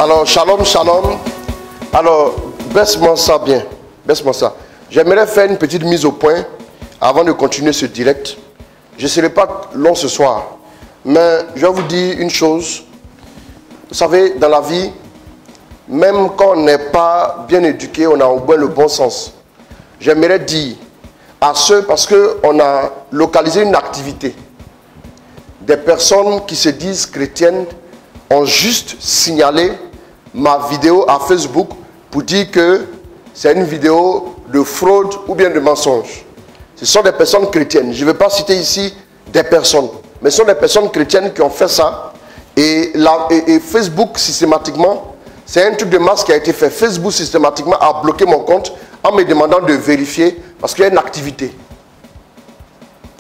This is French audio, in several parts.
Alors, shalom, shalom. Alors, baisse-moi ça bien. Baisse-moi ça. J'aimerais faire une petite mise au point avant de continuer ce direct. Je ne serai pas long ce soir. Mais je vais vous dire une chose. Vous savez, dans la vie, même quand on n'est pas bien éduqué, on a au moins le bon sens. J'aimerais dire à ceux, parce qu'on a localisé une activité, des personnes qui se disent chrétiennes ont juste signalé ma vidéo à Facebook pour dire que c'est une vidéo de fraude ou bien de mensonge. Ce sont des personnes chrétiennes. Je ne vais pas citer ici des personnes, mais ce sont des personnes chrétiennes qui ont fait ça. Et Facebook, systématiquement, c'est un truc de masse qui a été fait. Facebook, systématiquement, a bloqué mon compte en me demandant de vérifier parce qu'il y a une activité.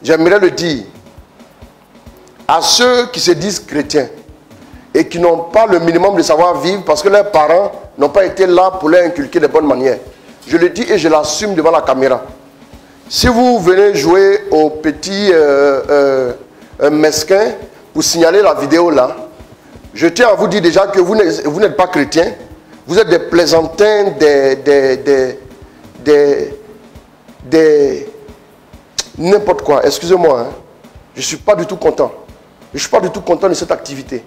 J'aimerais le dire à ceux qui se disent chrétiens et qui n'ont pas le minimum de savoir-vivre parce que leurs parents n'ont pas été là pour leur inculquer de bonnes manières. Je le dis et je l'assume devant la caméra. Si vous venez jouer au petit mesquin pour signaler la vidéo là, je tiens à vous dire déjà que vous n'êtes pas chrétien, vous êtes des plaisantins, n'importe quoi, excusez-moi, hein. Je ne suis pas du tout content. Je ne suis pas du tout content de cette activité.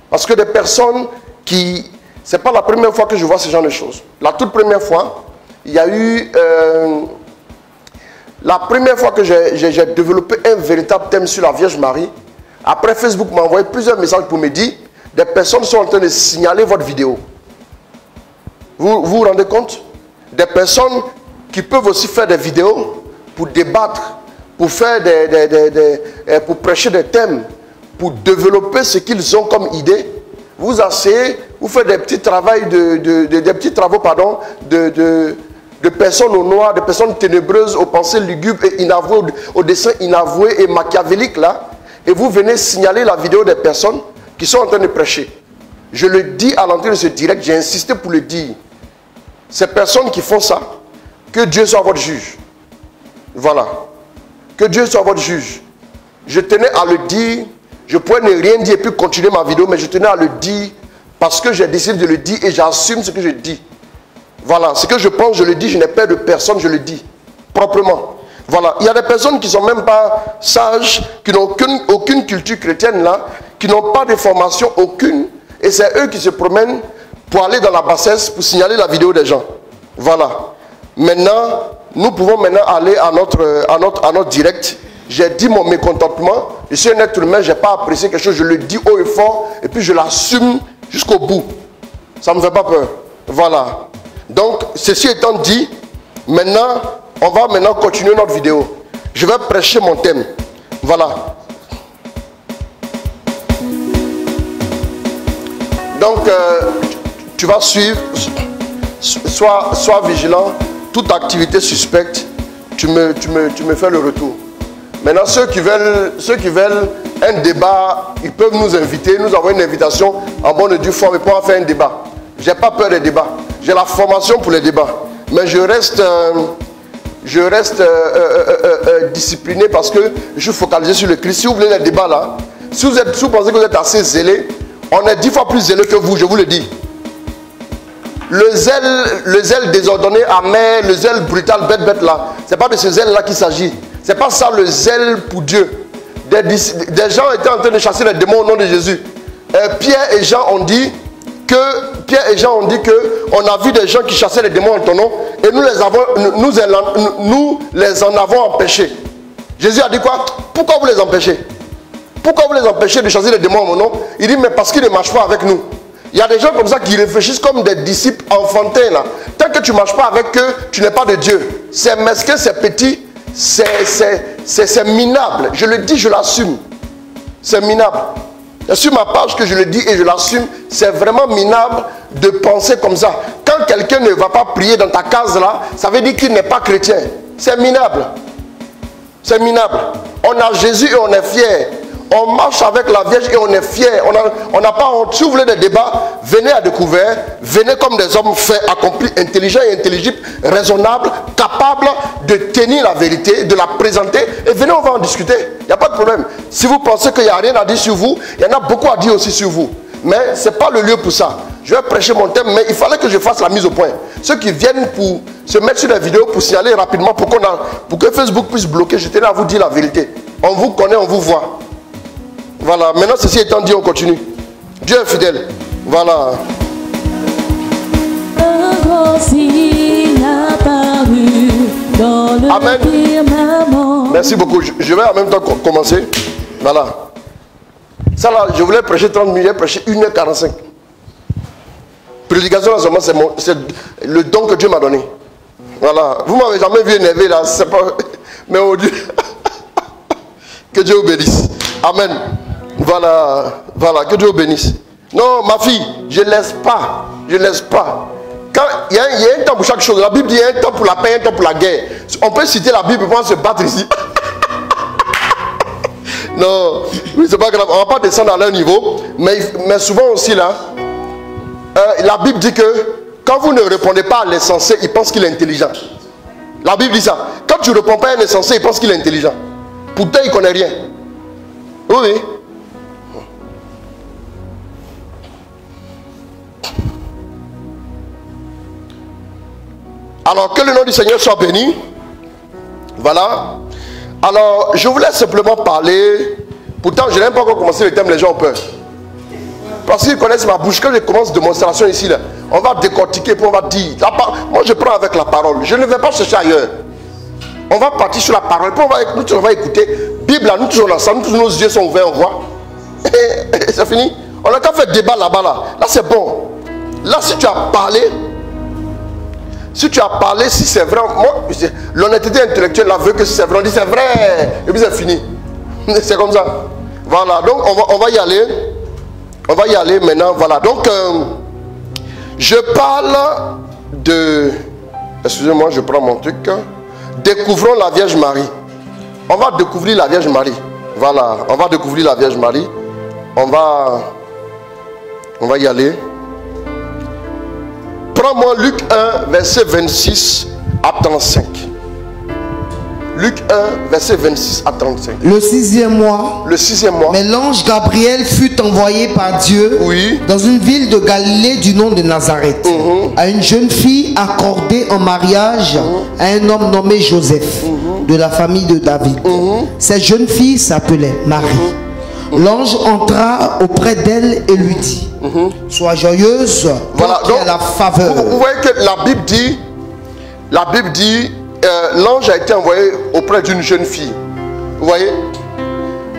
Parce que des personnes qui... Ce n'est pas la première fois que je vois ce genre de choses. La toute première fois, il y a eu... la première fois que j'ai développé un véritable thème sur la Vierge Marie, après Facebook m'a envoyé plusieurs messages pour me dire des personnes sont en train de signaler votre vidéo. Vous vous rendez compte? Des personnes qui peuvent aussi faire des vidéos pour débattre, pour faire pour prêcher des thèmes, pour développer ce qu'ils ont comme idée. Vous asseyez, vous faites des petits travaux de personnes au noir, de personnes ténébreuses, aux pensées lugubres et inavouées, aux dessins inavoués et machiavéliques là, et vous venez signaler la vidéo des personnes qui sont en train de prêcher. Je le dis à l'entrée de ce direct, j'ai insisté pour le dire. Ces personnes qui font ça, que Dieu soit votre juge. Voilà. Que Dieu soit votre juge. Je tenais à le dire, je pourrais ne rien dire et puis continuer ma vidéo, mais je tenais à le dire parce que j'ai décidé de le dire et j'assume ce que je dis. Voilà, ce que je pense, je le dis, je n'ai peur de personne, je le dis, proprement. Voilà, il y a des personnes qui ne sont même pas sages, qui n'ont aucune culture chrétienne là, qui n'ont pas de formation aucune, et c'est eux qui se promènent pour aller dans la bassesse, pour signaler la vidéo des gens. Voilà. Maintenant, nous pouvons maintenant aller à notre direct. J'ai dit mon mécontentement, je suis un être humain, je n'ai pas apprécié quelque chose, je le dis haut et fort, et puis je l'assume jusqu'au bout. Ça ne me fait pas peur. Voilà. Donc, ceci étant dit, maintenant, on va maintenant continuer notre vidéo. Je vais prêcher mon thème. Voilà. Donc, tu vas suivre, sois vigilant, toute activité suspecte, tu me fais le retour. Maintenant, ceux qui veulent un débat, ils peuvent nous inviter, nous envoyer une invitation en bonne et due forme et pour faire un débat. Je n'ai pas peur des débats. J'ai la formation pour les débats. Mais je reste discipliné parce que je suis focalisé sur le Christ. Si vous voulez les débats là, si vous pensez que vous êtes assez zélé, on est 10 fois plus zélé que vous, je vous le dis. Le zèle désordonné, amer, le zèle brutal, bête là, c'est pas de ce zèle là qu'il s'agit. C'est pas ça le zèle pour Dieu. Des gens étaient en train de chasser les démons au nom de Jésus. Pierre et Jean ont dit on a vu des gens qui chassaient les démons en ton nom et nous les en avons empêchés. Jésus a dit quoi? Pourquoi vous les empêchez? Pourquoi vous les empêchez de chasser les démons en mon nom? Il dit mais parce qu'ils ne marchent pas avec nous. Il y a des gens comme ça qui réfléchissent comme des disciples enfantins là. Tant que tu ne marches pas avec eux, tu n'es pas de Dieu. C'est mesquin, c'est petit, c'est minable. Je le dis, je l'assume. C'est minable. C'est sur ma page que je le dis et je l'assume. C'est vraiment minable de penser comme ça. Quand quelqu'un ne va pas prier dans ta case là, ça veut dire qu'il n'est pas chrétien. C'est minable. C'est minable. On a Jésus et on est fier. On marche avec la Vierge et on est fier. On n'a pas honte. Si vous voulez des débats, venez à découvert. Venez comme des hommes faits, accomplis, intelligents et intelligibles, raisonnables, capables de tenir la vérité, de la présenter. Et venez, on va en discuter. Il n'y a pas de problème. Si vous pensez qu'il n'y a rien à dire sur vous, il y en a beaucoup à dire aussi sur vous. Mais ce n'est pas le lieu pour ça. Je vais prêcher mon thème, mais il fallait que je fasse la mise au point. Ceux qui viennent pour se mettre sur la vidéo pour signaler rapidement pour que Facebook puisse bloquer, je tenais à vous dire la vérité. On vous connaît, on vous voit. Voilà, maintenant ceci étant dit, on continue. Dieu est fidèle. Voilà. Amen. Merci beaucoup. Je vais en même temps commencer. Voilà. Ça là, je voulais prêcher 30 minutes, j'ai prêché 1h45. Prédication, c'est le don que Dieu m'a donné. Voilà. Vous m'avez jamais vu énervé là. C'est pas... Mais oh Dieu. Que Dieu vous bénisse. Amen. Voilà. Voilà. Que Dieu vous bénisse. Non, ma fille, je ne laisse pas. Je ne laisse pas. Quand il y a un temps pour chaque chose. La Bible dit il y a un temps pour la paix, un temps pour la guerre. On peut citer la Bible pour se battre ici. Non, oui, c'est pas grave. On ne va pas descendre à leur niveau. Mais souvent aussi là, la Bible dit que quand vous ne répondez pas à l'insensé, il pense qu'il est intelligent. La Bible dit ça. Quand tu ne réponds pas à un insensé, il pense qu'il est intelligent. Pourtant, il ne connaît rien. Oui. Alors, que le nom du Seigneur soit béni. Voilà. Alors, je voulais simplement parler. Pourtant, je n'ai pas encore commencé le thème, les gens ont peur. Parce qu'ils connaissent ma bouche. Quand je commence démonstration ici, là, on va décortiquer, puis on va dire. Moi, je prends avec la parole. Je ne vais pas chercher ailleurs. On va partir sur la parole, puis on va écouter. Bible, là, nous toujours ensemble, tous nos yeux sont ouverts, on voit. C'est fini. On a qu'à faire débat là-bas, là. Là, c'est bon. Là, si tu as parlé, si c'est vrai, moi, l'honnêteté intellectuelle là veut que si c'est vrai, on dit c'est vrai, et puis c'est fini. C'est comme ça. Voilà, donc on va y aller. On va y aller maintenant, voilà. Donc, je parle de... Excusez-moi, je prends mon truc. Découvrons la Vierge Marie. On va découvrir la Vierge Marie. Voilà, on va découvrir la Vierge Marie. On va y aller. Prends-moi Luc 1, verset 26 à 35. Luc 1, verset 26 à 35. Le sixième mois. Mais l'ange Gabriel fut envoyé par Dieu dans une ville de Galilée du nom de Nazareth à une jeune fille accordée en mariage à un homme nommé Joseph de la famille de David. Cette jeune fille s'appelait Marie. L'ange entra auprès d'elle et lui dit sois joyeuse, voilà, donc, qui a la faveur. Vous voyez que la Bible dit l'ange a été envoyé auprès d'une jeune fille. Vous voyez,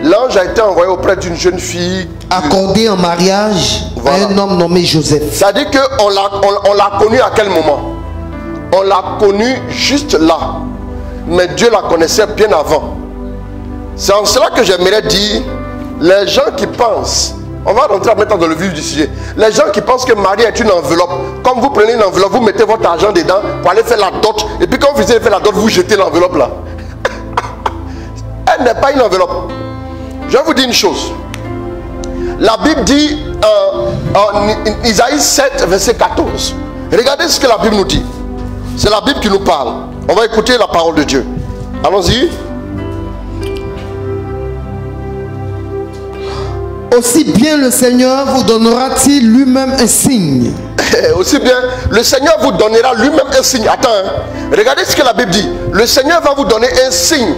l'ange a été envoyé auprès d'une jeune fille accordée en mariage à un homme nommé Joseph. C'est-à-dire qu'on l'a connu à quel moment? On l'a connu juste là. Mais Dieu la connaissait bien avant. C'est en cela que j'aimerais dire, les gens qui pensent, on va rentrer maintenant dans le vif du sujet. Les gens qui pensent que Marie est une enveloppe. Comme vous prenez une enveloppe, vous mettez votre argent dedans pour aller faire la dot. Et puis quand vous allez faire la dot, vous jetez l'enveloppe là. Elle n'est pas une enveloppe. Je vais vous dire une chose. La Bible dit en Isaïe 7, verset 14. Regardez ce que la Bible nous dit. C'est la Bible qui nous parle. On va écouter la parole de Dieu. Allons-y. Aussi bien le Seigneur vous donnera-t-il lui-même un signe. Aussi bien le Seigneur vous donnera lui-même un signe. Attends, regardez ce que la Bible dit. Le Seigneur va vous donner un signe.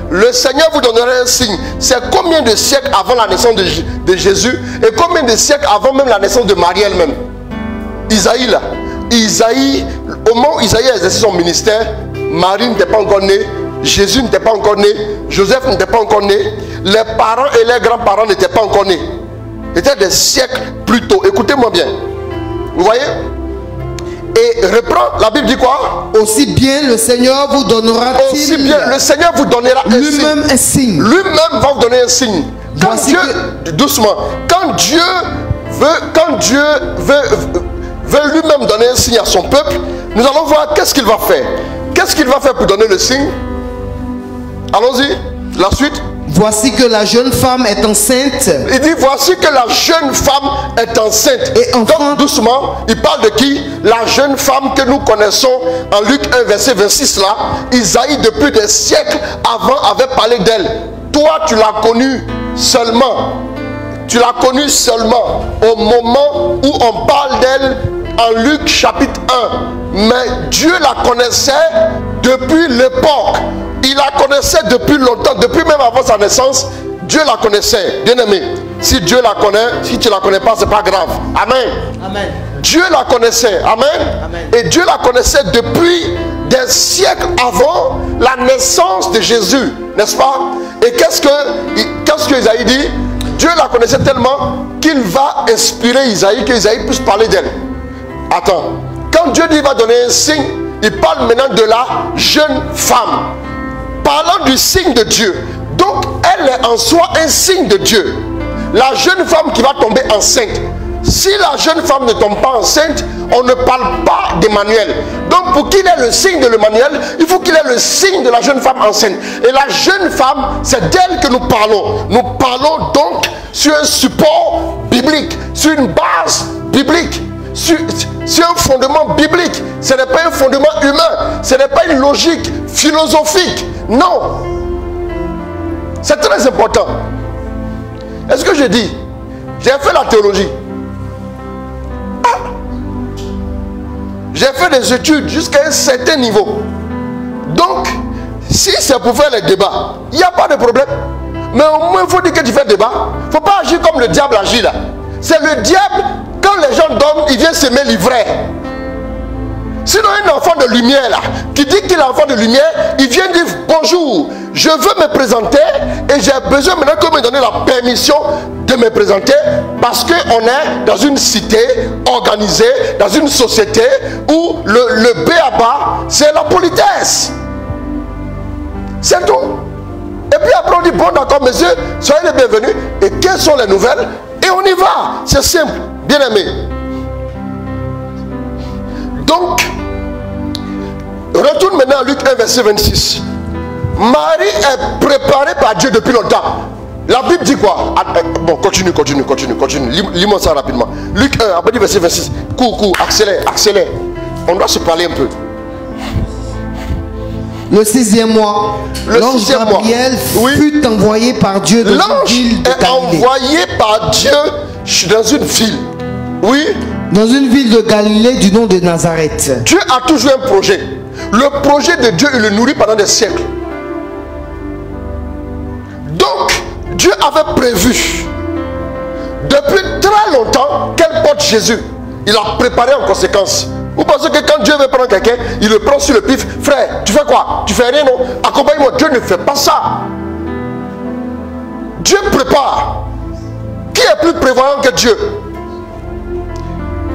Le Seigneur vous donnera un signe. C'est combien de siècles avant la naissance de Jésus et combien de siècles avant même la naissance de Marie elle-même? Isaïe là. Isaïe, au moment où Isaïe a exercé son ministère, Marie n'était pas encore née, Jésus n'était pas encore né, Joseph n'était pas encore né, les parents et les grands-parents n'étaient pas encore nés. C'était des siècles plus tôt. Écoutez-moi bien. Vous voyez? Et reprend, la Bible dit quoi? Aussi bien le Seigneur vous donnera-t-il. Aussi bien le Seigneur vous donnera lui-même un signe. Lui-même va vous donner un signe. Quand Dieu, doucement, quand Dieu veut lui-même donner un signe à son peuple, nous allons voir qu'est-ce qu'il va faire. Qu'est-ce qu'il va faire pour donner le signe? Allons-y, la suite. Voici que la jeune femme est enceinte. Il dit voici que la jeune femme est enceinte. Et enfant. Donc doucement, il parle de qui? La jeune femme que nous connaissons en Luc 1 verset 26 là. Isaïe depuis des siècles avant avait parlé d'elle. Toi tu l'as connue seulement tu l'as connue seulement au moment où on parle d'elle en Luc chapitre 1. Mais Dieu la connaissait depuis l'époque. Il la connaissait depuis longtemps, depuis même avant sa naissance. Dieu la connaissait. Bien aimé, si Dieu la connaît, si tu ne la connais pas, c'est pas grave. Amen. Amen. Dieu la connaissait. Amen. Amen. Et Dieu la connaissait depuis des siècles avant la naissance de Jésus, n'est-ce pas? Et qu'est-ce que Isaïe dit? Dieu la connaissait tellement qu'il va inspirer Isaïe, qu'Isaïe puisse parler d'elle. Attends, quand Dieu dit qu'il va donner un signe, il parle maintenant de la jeune femme, parlant du signe de Dieu. Donc elle est en soi un signe de Dieu. La jeune femme qui va tomber enceinte. Si la jeune femme ne tombe pas enceinte, on ne parle pas d'Emmanuel. Donc pour qu'il ait le signe de l'Emmanuel, il faut qu'il ait le signe de la jeune femme enceinte. Et la jeune femme, c'est d'elle que nous parlons. Nous parlons donc sur un support biblique, sur une base biblique, sur un fondement biblique. Ce n'est pas un fondement humain, ce n'est pas une logique philosophique. Non. C'est très important. Est-ce que je dis? J'ai fait la théologie. J'ai fait des études jusqu'à un certain niveau. Donc, si c'est pour faire les débats, il n'y a pas de problème. Mais au moins, il faut dire que tu fais débat. Il ne faut pas agir comme le diable agit là. C'est le diable, quand les gens dorment, il vient semer l'ivraie. Sinon, un enfant de lumière là, qui dit qu'il est enfant de lumière, il vient dire bonjour, je veux me présenter et j'ai besoin maintenant qu'on me donne la permission de me présenter parce qu'on est dans une cité organisée, dans une société où le b.a.-ba, c'est la politesse. C'est tout. Et puis après on dit bon d'accord messieurs, soyez les bienvenus. Et quelles sont les nouvelles? Et on y va. C'est simple, bien aimé. Donc, retourne maintenant à Luc 1 verset 26. Marie est préparée par Dieu depuis longtemps. La Bible dit quoi? Bon, continue. Lis-moi ça rapidement. Luc 1, après verset 26. Cours, accélère. On doit se parler un peu. Le 6e mois, l'ange Gabriel fut envoyé par Dieu dans une ville de Galilée. L'ange est envoyé par Dieu dans une ville. Oui. Dans une ville de Galilée du nom de Nazareth. Dieu a toujours un projet. Le projet de Dieu, il le nourrit pendant des siècles. Donc, Dieu avait prévu depuis très longtemps qu'elle porte Jésus. Il a préparé en conséquence. Vous pensez que quand Dieu veut prendre quelqu'un, il le prend sur le pif? Frère, tu fais quoi? Tu fais rien, non? Accompagne-moi. Dieu ne fait pas ça. Dieu prépare. Qui est plus prévoyant que Dieu?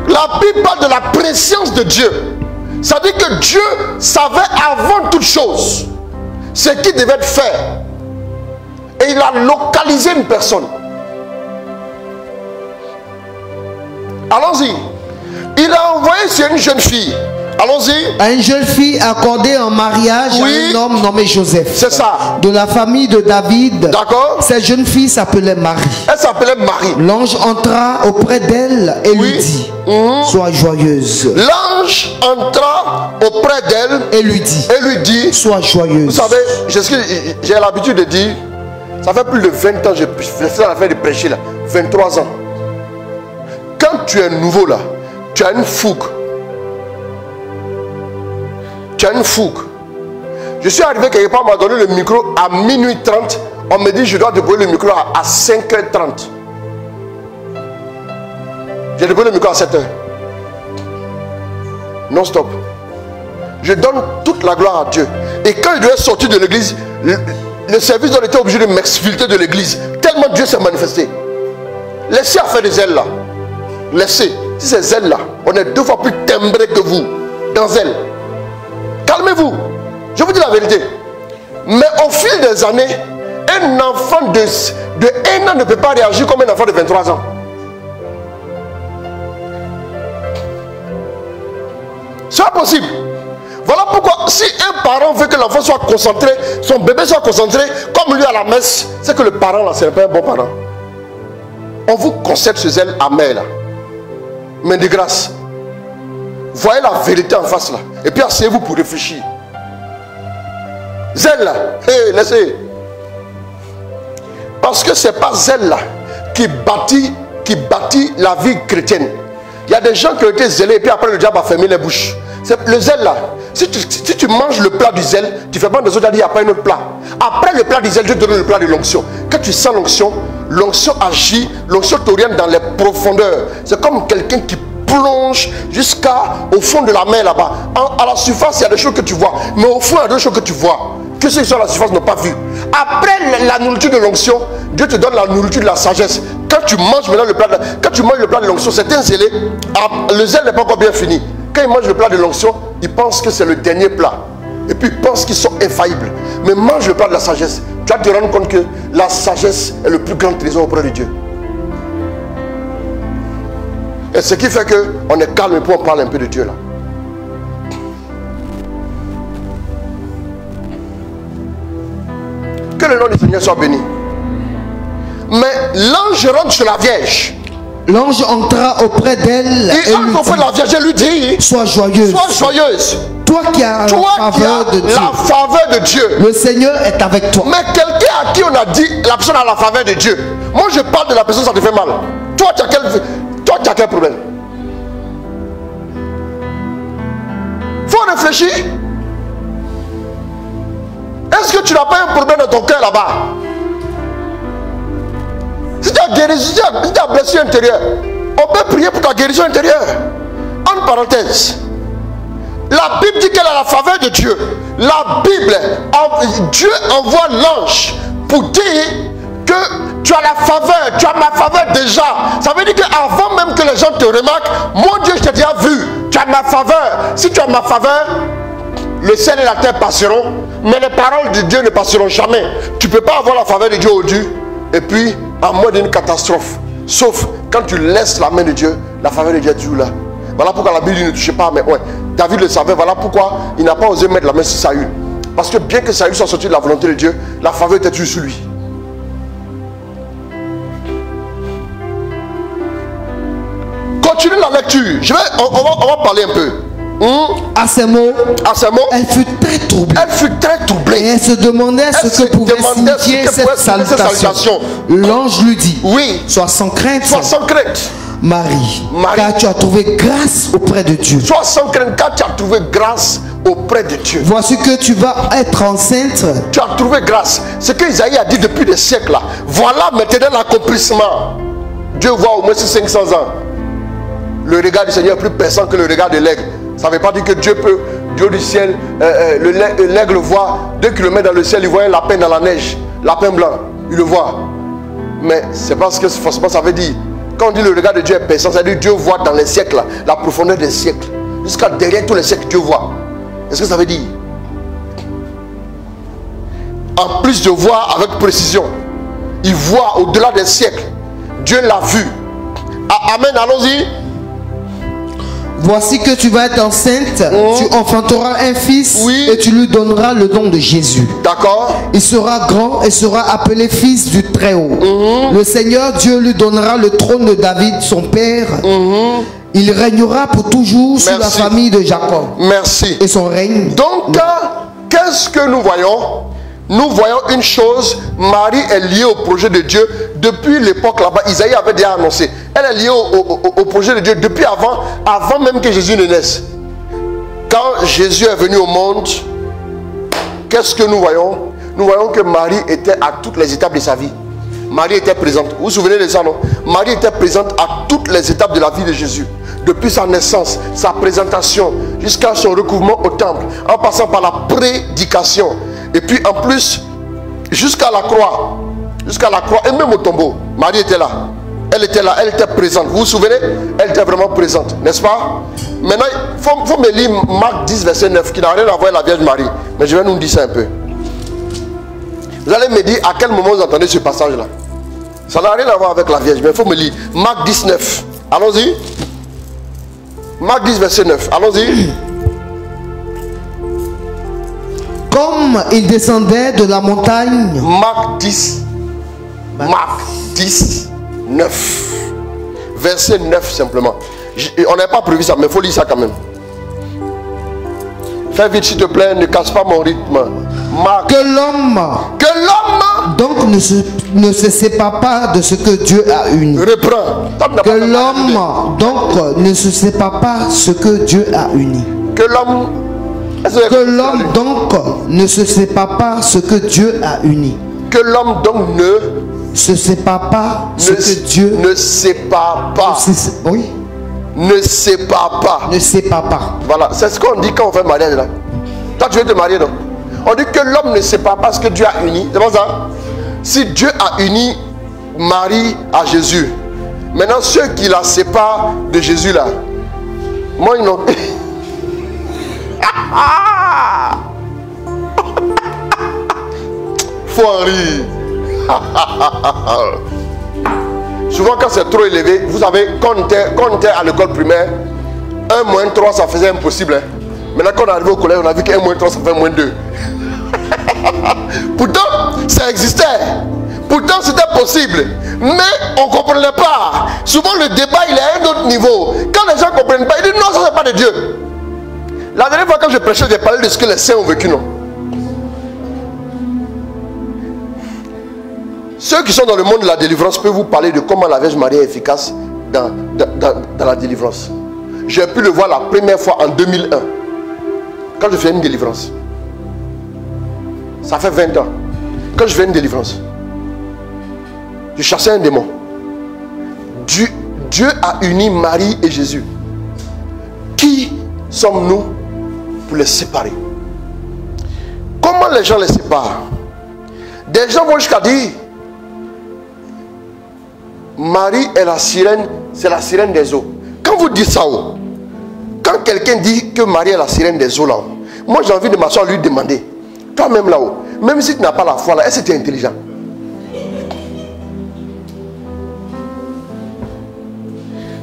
La Bible parle de la préscience de Dieu. Ça dit que Dieu savait avant toute chose ce qui devait être fait. Et il a localisé une personne. Allons-y. Il a envoyé sur une jeune fille. Allons-y. À une jeune fille accordée en mariage à un homme nommé Joseph. C'est ça. De la famille de David. D'accord. Cette jeune fille s'appelait Marie. Elle s'appelait Marie. L'ange entra auprès d'elle et lui dit, sois joyeuse. L'ange entra auprès d'elle et lui dit, sois joyeuse. Vous savez, j'ai l'habitude de dire, ça fait plus de 20 ans que je fais l'affaire de prêcher là. 23 ans. Quand tu es nouveau là, tu as une fougue. Tu as une fougue. Je suis arrivé quelque part, on m'a donné le micro à minuit 30. On me dit je dois déployer le micro à 5h30. J'ai déployé le micro à 7h. Non stop. Je donne toute la gloire à Dieu. Et quand il devait sortir de l'église, le service doit être obligé de m'exfiltrer de l'église. Tellement Dieu s'est manifesté. Laissez à faire des ailes là. Laissez. Si ces ailes là, on est 2 fois plus timbré que vous. Dans elles. Calmez-vous. Je vous dis la vérité. Mais au fil des années, un enfant de 1 an ne peut pas réagir comme un enfant de 23 ans. C'est impossible. Voilà pourquoi si un parent veut que l'enfant soit concentré, son bébé soit concentré, comme lui à la messe, c'est que le parent là, ce n'est pas un bon parent. On vous concède ce zèle amer là. Mais de grâce. Voyez la vérité en face là. Et puis asseyez-vous pour réfléchir. Zèle là. Hey, laissez. Parce que ce n'est pas zèle là qui bâtit la vie chrétienne. Il y a des gens qui ont été zélés et puis après le diable a fermé les bouches. C'est le zèle là. Si tu manges le plat du zèle, tu fais pas des autres, il n'y a pas un autre plat. Après le plat du zèle, Dieu te donne le plat de l'onction. Quand tu sens l'onction, l'onction agit, l'onction t'oriente dans les profondeurs. C'est comme quelqu'un qui plonge jusqu'au fond de la mer là-bas. À la surface, il y a des choses que tu vois, mais au fond, il y a d'autres choses que tu vois, que ceux qui sont à la surface n'ont pas vu. Après la nourriture de l'onction, Dieu te donne la nourriture de la sagesse. Quand tu manges maintenant le plat de l'onction, c'est un zélé. Le zèle n'est pas encore bien fini. Quand il mange le plat de l'onction, il pense que c'est le dernier plat. Et puis il pense qu'ils sont infaillibles. Mais mange le plat de la sagesse. Tu vas te rendre compte que la sagesse est le plus grand trésor auprès de Dieu. Et ce qui fait qu'on est calme pour en parler un peu de Dieu là. Que le nom du Seigneur soit béni. Mais l'ange rentre chez la Vierge. L'ange entra auprès d'elle et lui dit, la Vierge lui dit, sois joyeuse. Sois joyeuse. Toi qui as la faveur de Dieu. Le Seigneur est avec toi. Mais quelqu'un à qui on a dit la personne a la faveur de Dieu. Moi je parle de la personne, ça te fait mal. Toi tu as quel problème? Faut réfléchir. Est-ce que tu n'as pas un problème dans ton cœur là-bas? Si tu as guéri, si tu as blessure intérieure, on peut prier pour ta guérison intérieure. En parenthèse, la Bible dit qu'elle a la faveur de Dieu. La Bible, Dieu envoie l'ange pour dire que tu as la faveur, tu as ma faveur déjà. Ça veut dire qu'avant même que les gens te remarquent, mon Dieu, je t'ai déjà vu, tu as ma faveur. Si tu as ma faveur, le ciel et la terre passeront, mais les paroles de Dieu ne passeront jamais. Tu ne peux pas avoir la faveur de Dieu aujourd'hui et puis à moins d'une catastrophe. Sauf quand tu laisses la main de Dieu, la faveur de Dieu est toujours là. Voilà pourquoi la Bible ne touchait pas, mais ouais, David le savait. Voilà pourquoi il n'a pas osé mettre la main sur Saül. Parce que bien que Saül soit sorti de la volonté de Dieu, la faveur était toujours sur lui. Continue la lecture. On va parler un peu. À ces mots, elle fut très troublée. Elle fut très troublée. Et elle se demandait ce que pouvait signifier cette salutation. L'ange lui dit, oui, sois sans crainte. Sois sans crainte. Marie, car tu as trouvé grâce auprès de Dieu. Sois sans crainte, car tu as trouvé grâce auprès de Dieu. Voici que tu vas être enceinte. Tu as trouvé grâce. Ce que Isaïe a dit depuis des siècles là. Voilà maintenant l'accomplissement. Dieu voit au moins 500 ans. Le regard du Seigneur est plus perçant que le regard de l'aigle. Ça ne veut pas dire que Dieu peut, Dieu du ciel, l'aigle voit 2 km dans le ciel, il voit un lapin dans la neige, lapin blanc, il le voit. Mais c'est parce que forcément ça veut dire, quand on dit le regard de Dieu est perçant, ça veut dire Dieu voit dans les siècles, la profondeur des siècles. Jusqu'à derrière tous les siècles, Dieu voit. Est-ce que ça veut dire? En plus de voir avec précision, il voit au-delà des siècles. Dieu l'a vu. Amen, allons-y. Voici que tu vas être enceinte, tu enfanteras un fils, oui, et tu lui donneras le nom de Jésus. D'accord. Il sera grand et sera appelé fils du Très-Haut. Le Seigneur Dieu lui donnera le trône de David, son père. Il régnera pour toujours sur la famille de Jacob. Merci. Et son règne. Donc, qu'est-ce que nous voyons? Nous voyons une chose, Marie est liée au projet de Dieu depuis l'époque là-bas. Isaïe avait déjà annoncé. Elle est liée au projet de Dieu depuis avant même que Jésus ne naisse. Quand Jésus est venu au monde, qu'est-ce que nous voyons? Nous voyons que Marie était à toutes les étapes de sa vie. Marie était présente. Vous vous souvenez de ça, non? Marie était présente à toutes les étapes de la vie de Jésus. Depuis sa naissance, sa présentation, jusqu'à son recouvrement au temple, en passant par la prédication. Et puis en plus, jusqu'à la croix, et même au tombeau, Marie était là. Elle était là, elle était présente. Vous vous souvenez? Elle était vraiment présente, n'est-ce pas? Maintenant, il faut me lire Marc 10, verset 9, qui n'a rien à voir avec la Vierge Marie. Mais je vais nous dire ça un peu. Vous allez me dire à quel moment vous entendez ce passage-là. Ça n'a rien à voir avec la Vierge, mais il faut me lire. Marc 10, 9. Allons-y. Marc 10, verset 9. Allons-y. Comme il descendait de la montagne. Marc 10. Marc 10, 9. Verset 9 simplement. On n'a pas prévu ça, mais il faut lire ça quand même. Fais vite s'il te plaît, ne casse pas mon rythme. Que l'homme donc ne se sépare pas de ce que Dieu a uni. Reprends. Que l'homme donc ne se sépare pas ce que Dieu a uni. Que l'homme donc ne se sépare pas ce que Dieu a uni. Que l'homme donc ne se sépare pas ce que Dieu ne sépare pas. Oui. Ne sépare pas. Ne sépare pas. Voilà, c'est ce qu'on dit quand on fait mariage là. Toi tu veux te marier, non? On dit que l'homme ne sépare pas ce que Dieu a uni. C'est pas ça? Si Dieu a uni Marie à Jésus, maintenant ceux qui la séparent de Jésus là, moi ils n'ont. Faut en rire. Souvent quand c'est trop élevé, vous savez, quand on était à l'école primaire, 1 moins 3 ça faisait impossible. Hein? Maintenant quand on est arrivé au collège, on a vu que 1 moins 3 ça fait moins 2. Pourtant, ça existait. Pourtant, c'était possible. Mais on ne comprenait pas. Souvent, le débat, il est à un autre niveau. Quand les gens ne comprennent pas, ils disent non, ça n'est pas de Dieu. La dernière fois quand je prêchais, j'ai parlé de ce que les saints ont vécu, non? Ceux qui sont dans le monde de la délivrance peuvent vous parler de comment la Vierge Marie est efficace dans la délivrance. J'ai pu le voir la première fois en 2001, quand je faisais une délivrance. Ça fait 20 ans. Quand je fais une délivrance, je chassais un démon. Dieu a uni Marie et Jésus. Qui sommes-nous pour les séparer? Comment les gens les séparent? Des gens vont jusqu'à dire Marie est la sirène, c'est la sirène des eaux. Quand vous dites ça, quand quelqu'un dit que Marie est la sirène des eaux là-haut, moi j'ai envie de m'asseoir lui demander, toi-même là-haut, même si tu n'as pas la foi là, est-ce que tu es intelligent?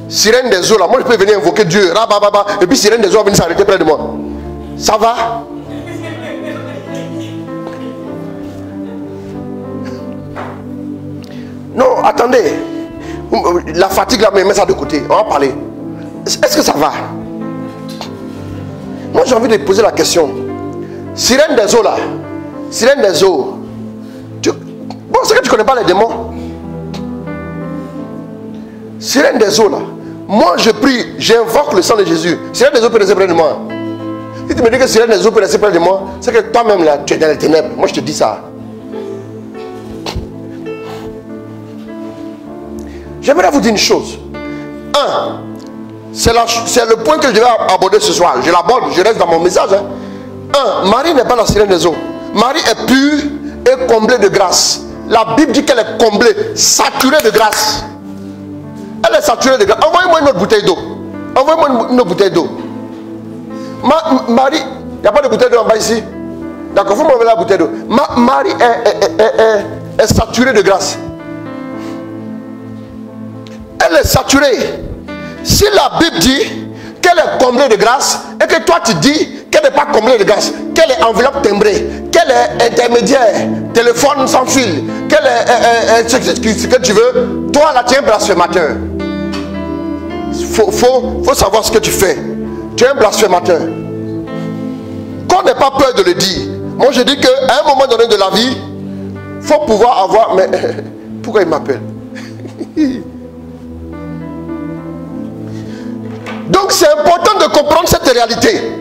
Sirène des eaux là, moi je peux venir invoquer Dieu, rabababa, et puis sirène des eaux va venir s'arrêter près de moi. Ça va? Non, attendez. La fatigue là, mais mets ça de côté. On va parler. Est-ce que ça va? Moi j'ai envie de poser la question. Sirène des eaux là. Sirène des eaux. Bon, c'est que tu ne connais pas les démons. Sirène des eaux là. Moi je prie, j'invoque le sang de Jésus. Sirène des eaux peut rester près de moi. Si tu me dis que sirène des eaux peut rester près de moi, c'est que toi-même là, tu es dans les ténèbres. Moi je te dis ça. J'aimerais vous dire une chose. C'est le point que je vais aborder ce soir. Je l'aborde, je reste dans mon message. Marie n'est pas la sirène des eaux. Marie est pure et comblée de grâce. La Bible dit qu'elle est comblée, saturée de grâce. Elle est saturée de grâce. Envoyez-moi une autre bouteille d'eau. Envoyez-moi une autre bouteille d'eau. Marie, il n'y a pas de bouteille d'eau en bas ici. D'accord, il faut m'envoyer la bouteille d'eau. Marie est saturée de grâce. Elle est saturée. Si la Bible dit qu'elle est comblée de grâce et que toi tu dis qu'elle n'est pas comblée de grâce, qu'elle est enveloppe timbrée, qu'elle est intermédiaire, téléphone sans fil, qu'elle est ce que tu veux, toi là tu es un blasphémateur. Faut savoir ce que tu fais. Tu es un blasphémateur. Qu'on n'ait pas peur de le dire. Moi je dis qu'à un moment donné de la vie, il faut pouvoir avoir... Mais pourquoi il m'appelle? Donc c'est important de comprendre cette réalité.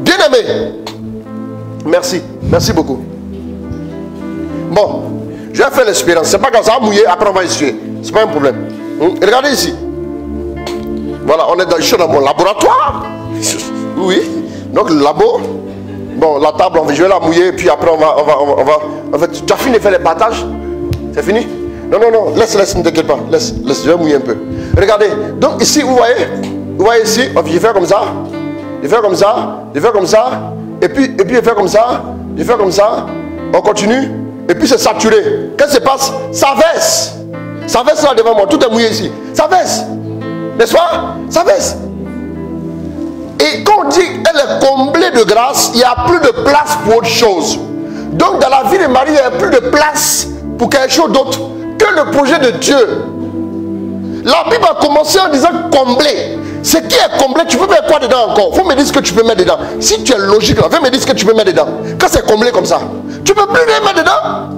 Bien aimé. Merci. Merci beaucoup. Bon, je vais faire l'expérience. C'est pas grave, ça va mouiller, après on va essuyer. C'est pas un problème. Regardez ici. Voilà, je suis dans mon laboratoire. Oui. Donc le labo. Bon, la table, je vais la mouiller, puis après on va. En fait, tu as fini de faire les partages? C'est fini? Non, laisse, ne t'inquiète pas. Laisse, je vais mouiller un peu. Regardez, donc ici, vous voyez ici, je fais comme ça, je fais comme ça, je fais comme ça, et puis je fais comme ça, je fais comme ça, on continue, et puis c'est saturé. Qu'est-ce qui se passe? Ça verse. Ça verse là devant moi, tout est mouillé ici. Ça verse. N'est-ce pas? Ça verse. Et quand on dit qu'elle est comblée de grâce, il n'y a plus de place pour autre chose. Donc dans la vie de Marie, il n'y a plus de place pour quelque chose d'autre que le projet de Dieu. La Bible a commencé en disant comblé. Ce qui est comblé, tu peux mettre quoi dedans encore? Faut me dire ce que tu peux mettre dedans. Si tu es logique, là, viens me dire ce que tu peux mettre dedans. Quand c'est comblé comme ça, tu peux plus rien mettre dedans.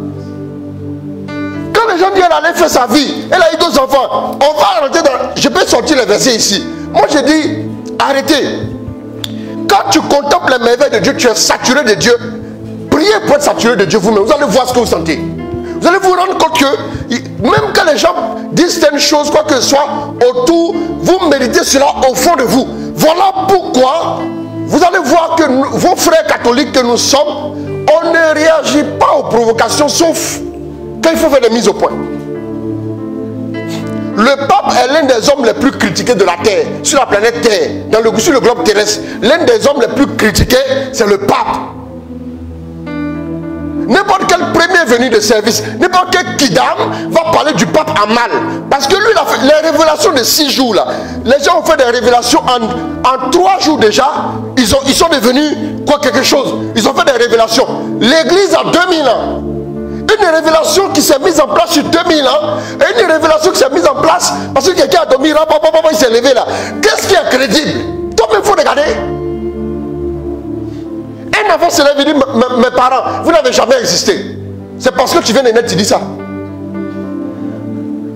Quand les gens disent qu'elle allait faire sa vie, elle a eu 2 enfants, on va arrêter dans... Je peux sortir les versets ici. Moi je dis, arrêtez. Quand tu contemples les merveilles de Dieu, tu es saturé de Dieu. Priez pour être saturé de Dieu vous-même. Vous allez voir ce que vous sentez. Vous allez vous rendre compte que même quand les gens disent certaines choses, quoi que ce soit autour, vous méditez cela au fond de vous. Voilà pourquoi vous allez voir que vos frères catholiques que nous sommes, on ne réagit pas aux provocations sauf quand il faut faire des mises au point. Le pape est l'un des hommes les plus critiqués de la terre, sur la planète Terre, sur le globe terrestre. L'un des hommes les plus critiqués, c'est le pape. N'importe quel premier venu de service, n'importe quel kidam va parler du pape en mal. Parce que lui, il a fait les révélations de 6 jours là. Les gens ont fait des révélations en 3 jours déjà. Ils sont devenus quelque chose. Ils ont fait des révélations. L'église a 2000 ans. Une révélation qui s'est mise en place sur 2000 ans. Et une révélation qui s'est mise en place parce que quelqu'un a dormi, il s'est levé là. Qu'est-ce qui est crédible? Toi-même, il faut regarder. Un enfant se lève et dit, mes parents, vous n'avez jamais existé. C'est parce que tu viens de naître, tu dis ça.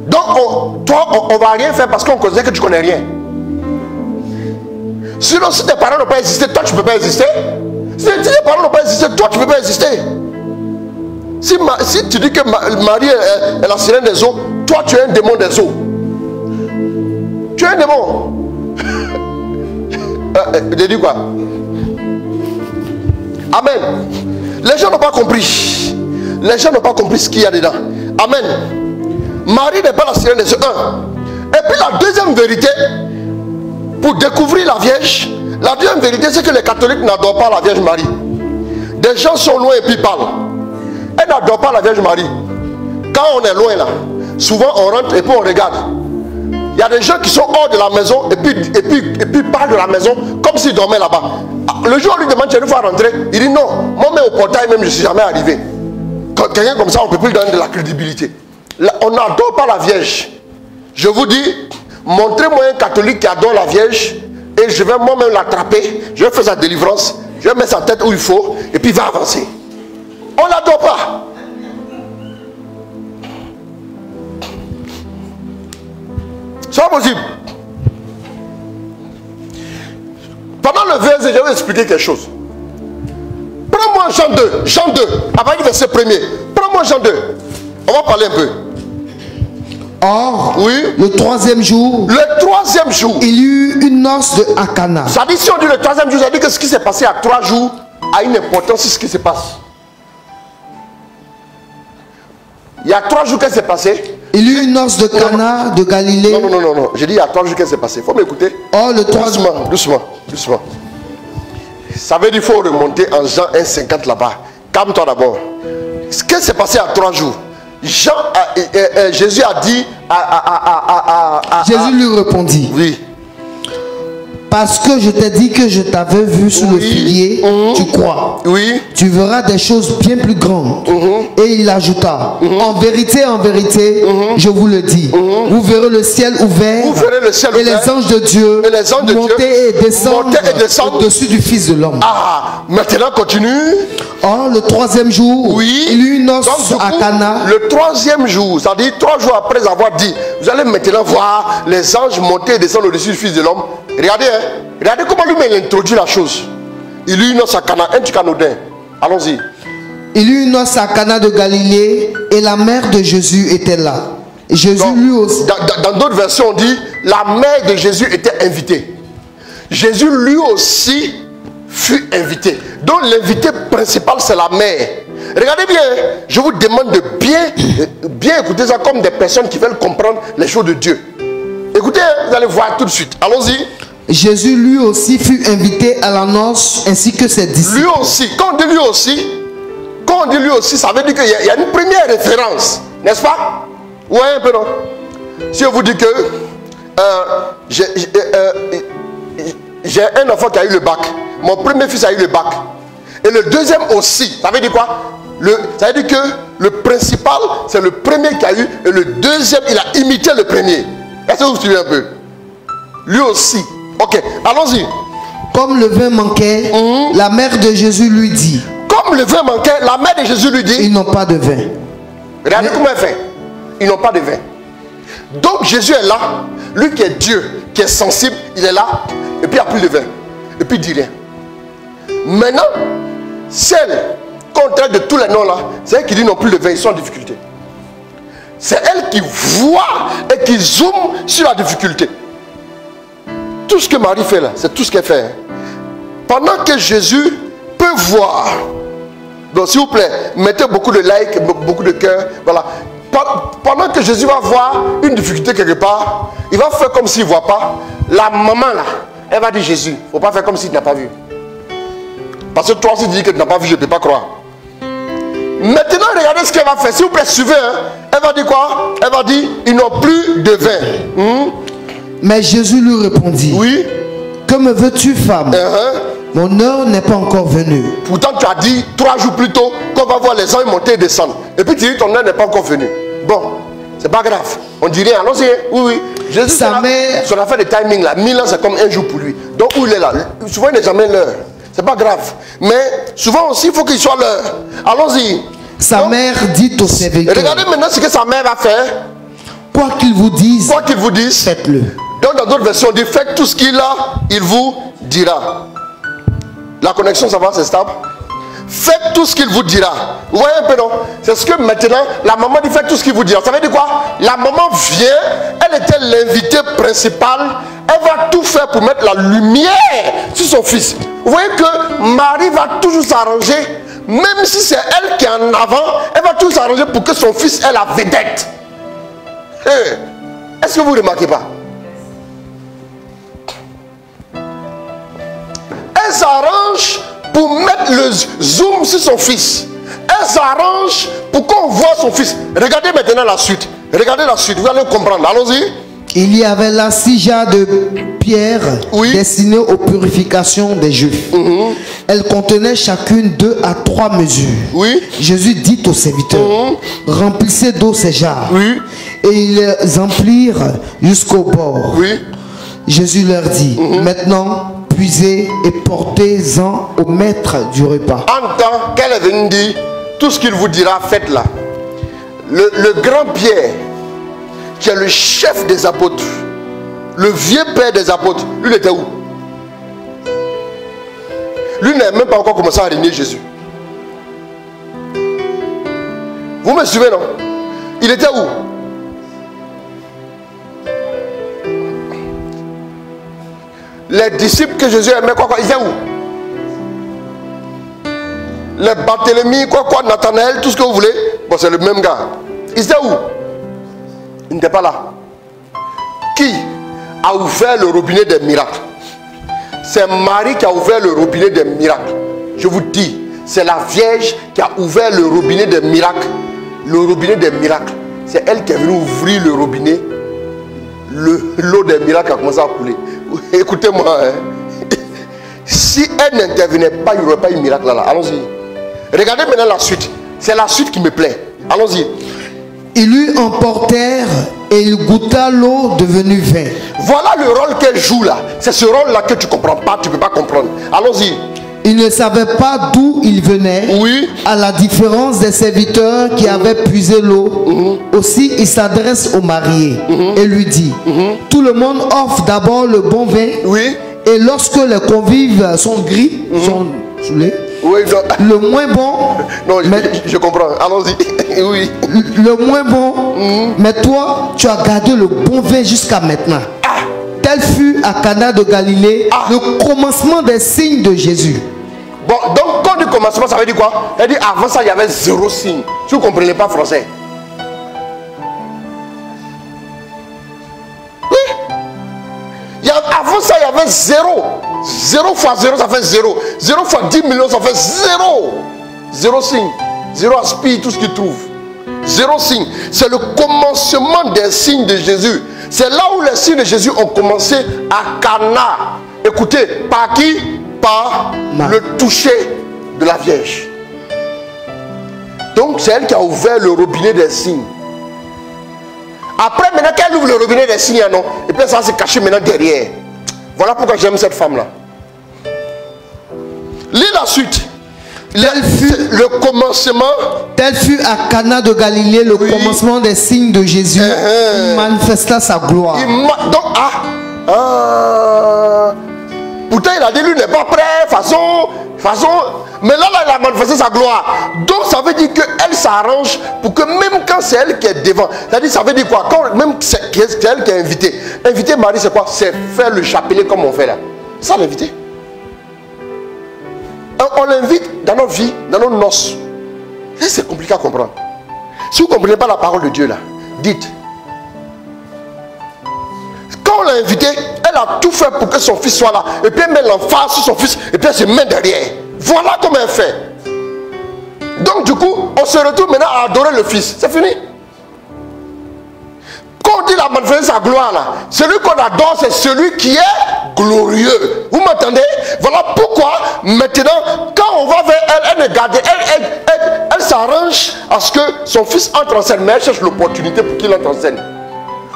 Donc, toi, on ne va rien faire parce qu'on considère que tu ne connais rien. Sinon, si tes parents n'ont pas existé, toi, tu ne peux pas exister. Si tes parents n'ont pas existé, toi, tu ne peux pas exister. Si tu dis que Marie est la sirène des eaux, toi, tu es un démon des eaux. Tu es un démon. J'ai dit quoi? Amen. Les gens n'ont pas compris. Les gens n'ont pas compris ce qu'il y a dedans. Amen. Marie n'est pas la sirène des eaux. Et puis la deuxième vérité, pour découvrir la Vierge, la deuxième vérité, c'est que les catholiques n'adorent pas la Vierge Marie. Des gens sont loin et puis parlent. Elle n'adore pas la Vierge Marie. Quand on est loin là, souvent on rentre et puis on regarde. Il y a des gens qui sont hors de la maison et puis parlent de la maison comme s'ils dormaient là-bas. Le jour où on lui demande, tu vas rentrer, il dit non, moi-même au portail même je ne suis jamais arrivé. Quelqu'un comme ça, on ne peut plus lui donner de la crédibilité. Là, on n'adore pas la Vierge. Je vous dis, montrez-moi un catholique qui adore la Vierge et je vais moi-même l'attraper, je vais faire sa délivrance, je vais mettre sa tête où il faut et puis il va avancer. On ne l'adore pas. C'est pas possible. Pendant le verset, je vais expliquer quelque chose. Prends-moi Jean 2. Jean 2, avant le verset premier. Prends-moi Jean 2. On va parler un peu. Or, oui, le 3e jour, il y eut une noce de Akana. Ça dit, si on dit le 3e jour, ça dit que ce qui s'est passé à 3 jours a une importance sur ce qui se passe. Il y a 3 jours qu'est-ce qui s'est passé? Il y eut une noce de Cana de Galilée. Non. J'ai dit il y a 3 jours qu'est-ce qui s'est passé. Il faut m'écouter. Oh, le 3e. Doucement. Ça veut dire qu'il faut remonter en Jean 1,50 là-bas. Calme-toi d'abord. Ce qui s'est passé à 3 jours. Jésus a dit Jésus lui répondit. Oui. Parce que je t'ai dit que je t'avais vu sous le figuier, tu crois. Oui. Tu verras des choses bien plus grandes. Et il ajouta, en vérité, je vous le dis, vous verrez le ciel ouvert, et les anges de Dieu monter et descendre au-dessus du Fils de l'homme. Ah, maintenant continue. Or, le 3e jour, il y eut une noce à Cana. Le 3e jour, ça dit 3 jours après avoir dit, vous allez maintenant voir les anges monter et descendre au-dessus du Fils de l'homme. Regardez, regardez comment lui-même il introduit la chose. Il y eut une noce à Cana, un petit canodin. Allons-y. Il y eut une noce à Cana de Galilée et la mère de Jésus était là. Et Jésus lui aussi. Dans d'autres versions, on dit la mère de Jésus était invitée. Jésus lui aussi fut invité. Donc l'invité principal c'est la mère. Regardez bien, je vous demande de bien écouter ça comme des personnes qui veulent comprendre les choses de Dieu. Écoutez, vous allez voir tout de suite. Allons-y. Jésus lui aussi fut invité à la noce ainsi que ses disciples. Lui aussi, quand on dit lui aussi, ça veut dire qu'il y a une première référence, n'est-ce pas? Ouais, un peu non. Si on vous dit que j'ai un enfant qui a eu le bac, mon premier fils a eu le bac, et le deuxième aussi, ça veut dire quoi? Ça veut dire que le principal, c'est le premier qui a eu, et le deuxième, il a imité le premier. Est-ce que vous suivez un peu? Lui aussi Ok, allons-y. Comme le vin manquait, la mère de Jésus lui dit. Comme le vin manquait, la mère de Jésus lui dit. Ils n'ont pas de vin. Regardez comment elle fait. Ils n'ont pas de vin. Donc Jésus est là. Lui qui est Dieu, qui est sensible, il est là. Et puis il n'y a plus de vin. Et puis il dit rien. Maintenant, celle qu'on traite de tous les noms là, c'est elle qui dit non plus de vin, ils sont en difficulté. C'est elle qui voit et qui zoome sur la difficulté. Tout ce que Marie fait là, c'est tout ce qu'elle fait. Pendant que Jésus peut voir. Donc s'il vous plaît, mettez beaucoup de likes, beaucoup de cœurs. Voilà. Pendant que Jésus va voir une difficulté quelque part, il va faire comme s'il ne voit pas. La maman là, elle va dire Jésus, il ne faut pas faire comme si tu n'as pas vu. Parce que toi si tu dis que tu n'as pas vu, je ne peux pas croire. Maintenant, regardez ce qu'elle va faire. S'il vous plaît, suivez. Hein. Elle va dire quoi? Elle va dire, ils n'ont plus de vin. Mais Jésus lui répondit. Oui. Que me veux-tu, femme? Mon heure n'est pas encore venue. Pourtant, tu as dit 3 jours plus tôt qu'on va voir les anges monter et descendre. Et puis tu dis ton heure n'est pas encore venue. Bon, c'est pas grave. On dit rien. Allons-y. Oui, oui. Jésus, sa mère... son affaire de timing là, 1000 ans c'est comme un jour pour lui. Donc où il est là, souvent il n'est jamais l'heure. C'est pas grave. Mais souvent aussi, il faut qu'il soit l'heure. Allons-y. Sa mère dit au serviteur. Regardez maintenant ce que sa mère va faire. Quoi qu'il vous dise, faites-le. Donc dans d'autres versions, on dit faites tout ce qu'il a, il vous dira. La connexion, ça va, c'est stable. Faites tout ce qu'il vous dira. Vous voyez un peu, non? C'est ce que maintenant, la maman dit faites tout ce qu'il vous dira. Ça veut dire quoi? La maman vient, elle était l'invitée principale. Elle va tout faire pour mettre la lumière sur son fils. Vous voyez que Marie va toujours s'arranger. Même si c'est elle qui est en avant, elle va toujours s'arranger pour que son fils ait la vedette. Est-ce que vous ne remarquez pas? Elle s'arrange pour mettre le zoom sur son fils. Elle s'arrange pour qu'on voit son fils. Regardez maintenant la suite. Regardez la suite, vous allez comprendre. Allons-y. Il y avait là 6 jarres de pierre destinées aux purifications des Juifs. Elles contenaient chacune 2 à 3 mesures. Jésus dit aux serviteurs, remplissez d'eau ces jarres. Et ils les emplirent jusqu'au bord. Jésus leur dit, maintenant, puisez et portez-en au maître du repas. En tant qu'elle est venue dire, tout ce qu'il vous dira, faites-la. Le grand Pierre, qui est le chef des apôtres, le vieux père des apôtres, lui il était où? Lui n'a même pas encore commencé à régner Jésus. Vous me suivez, non? Il était où? Les disciples que Jésus aimait, quoi, ils étaient où? Les Barthélemy, quoi, Nathanaël, tout ce que vous voulez. Bon, c'est le même gars. Ils étaient où? Il n'était pas là. Qui a ouvert le robinet des miracles? C'est Marie qui a ouvert le robinet des miracles. Je vous dis, c'est la Vierge qui a ouvert le robinet des miracles. Le robinet des miracles. C'est elle qui est venue ouvrir le robinet. L'eau des miracles a commencé à couler. Écoutez-moi. Hein. Si elle n'intervenait pas, il n'y aurait pas eu de miracle là. Allons-y. Regardez maintenant la suite. C'est la suite qui me plaît. Allons-y. Ils lui emportèrent et il goûta l'eau devenue vin. Voilà le rôle qu'elle joue là. C'est ce rôle là que tu ne comprends pas, tu ne peux pas comprendre. Allons-y. Il ne savait pas d'où il venait. À la différence des serviteurs qui avaient puisé l'eau. Aussi il s'adresse au marié et lui dit, tout le monde offre d'abord le bon vin. Et lorsque les convives sont gris, sont saoulés, le moins bon. Non, je comprends. Allons-y. Le moins bon. Mais toi, tu as gardé le bon vin jusqu'à maintenant. Tel fut à Cana de Galilée le commencement des signes de Jésus. Bon, donc quand du commencement, ça veut dire quoi? Ça veut dire avant ça, il y avait 0 signe. Si vous ne comprenez pas français. Avant ça, il y avait 0. 0 fois 0, ça fait 0. 0 fois 10 millions, ça fait 0. 0 signe. 0 aspire, tout ce qu'il trouve. 0 signe. C'est le commencement des signes de Jésus. C'est là où les signes de Jésus ont commencé à Cana. Écoutez, par qui? Par le toucher de la Vierge. Donc c'est elle qui a ouvert le robinet des signes. Après, maintenant qu'elle ouvre le robinet des signes, non, et puis ça va se cacher maintenant derrière. Voilà pourquoi j'aime cette femme-là. Lis la suite. Le commencement. Tel fut à Cana de Galilée le commencement des signes de Jésus. Il manifesta sa gloire. Pourtant il a dit lui n'est pas prêt, façon. Mais là il a manifesté sa gloire. Donc ça veut dire qu'elle s'arrange pour que même quand c'est elle qui est devant. C'est-à-dire ça veut dire quoi? Quand même c'est elle qui est invitée. Inviter Marie c'est quoi? C'est faire le chapelet comme on fait là. C'est ça l'inviter. On l'invite dans notre vie, dans nos noces. C'est compliqué à comprendre. Si vous ne comprenez pas la parole de Dieu là, dites. Quand on l'a invité, elle a tout fait pour que son fils soit là. Et puis elle met l'emphase sur son fils et puis elle se met derrière. Voilà comment elle fait. Donc du coup, on se retrouve maintenant à adorer le fils. C'est fini. Quand on dit la manifestation de sa gloire là, celui qu'on adore c'est celui qui est glorieux. Vous m'entendez? Voilà pourquoi maintenant quand on va vers elle, elle ne garde, elle s'arrange à ce que son fils entre en scène, mais elle cherche l'opportunité pour qu'il entre en scène.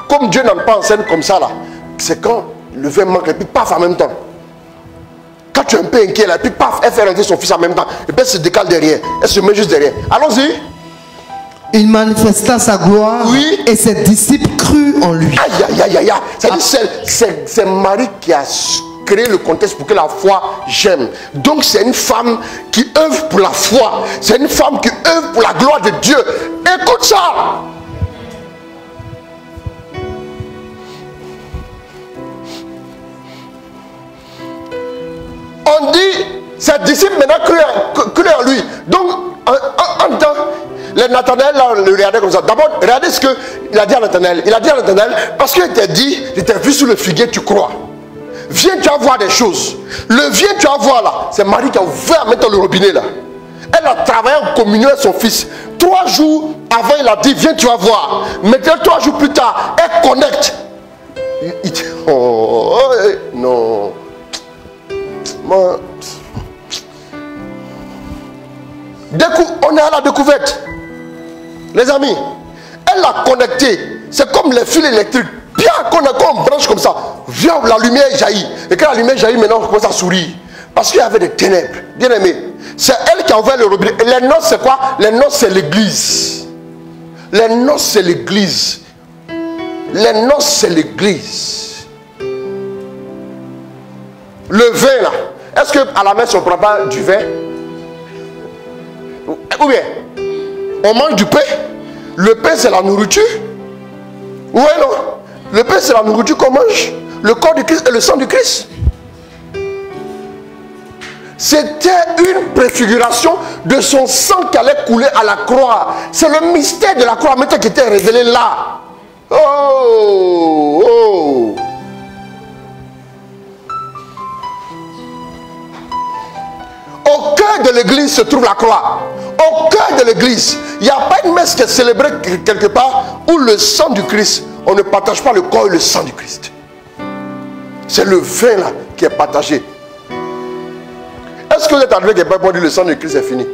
Comme Dieu n'entre pas en scène comme ça là, c'est quand le vin manque et puis paf en même temps. Quand tu es un peu inquiet là, et puis paf, elle fait rentrer son fils en même temps, et puis elle se décale derrière, elle se met juste derrière. Allons-y. Il manifesta sa gloire, oui, et ses disciples crurent en lui. Aïe, aïe, aïe, aïe. C'est Marie qui a créé le contexte pour que la foi j'aime. Donc c'est une femme qui œuvre pour la foi. C'est une femme qui œuvre pour la gloire de Dieu. Écoute ça. On dit, ses disciples maintenant crurent en lui. Donc, en temps, les Nathanaël le regardaient comme ça. D'abord, regardez ce qu'il a dit à Nathanaël. Il a dit à Nathanaël, parce qu'il t'a dit, je t'ai vu sous le figuier, tu crois. Viens, tu vas voir des choses. Le viens, tu vas voir là. C'est Marie qui a ouvert maintenant le robinet là. Elle a travaillé en communion avec son fils. 3 jours avant, il a dit, viens, tu vas voir. Maintenant, 3 jours plus tard, elle connecte. Il dit, non. Moi, on est à la découverte. Les amis, elle l'a connecté. C'est comme les fils électriques. Bien qu'on branche comme ça, viens, la lumière jaillit. Et quand la lumière jaillit, maintenant on commence à sourire. Parce qu'il y avait des ténèbres. Bien aimé, c'est elle qui a ouvert le robinet. Et les noces, c'est quoi? Les noces, c'est l'église. Les noces, c'est l'église. Les noces, c'est l'église. Le vin là. Est-ce qu'à la messe on ne prend pas du vin? Ou bien on mange du pain? Le pain c'est la nourriture. Oui, non. Le pain c'est la nourriture qu'on mange. Le corps du Christ et le sang du Christ. C'était une préfiguration de son sang qui allait couler à la croix. C'est le mystère de la croix maintenant qui était révélé là. Oh. Au cœur de l'église se trouve la croix. Au cœur de l'église, il n'y a pas une messe qui est célébrée quelque part où le sang du Christ, on ne partage pas le corps et le sang du Christ. C'est le vin là qui est partagé. Est-ce que vous êtes arrivé quelque part pour dire le sang du Christ est fini?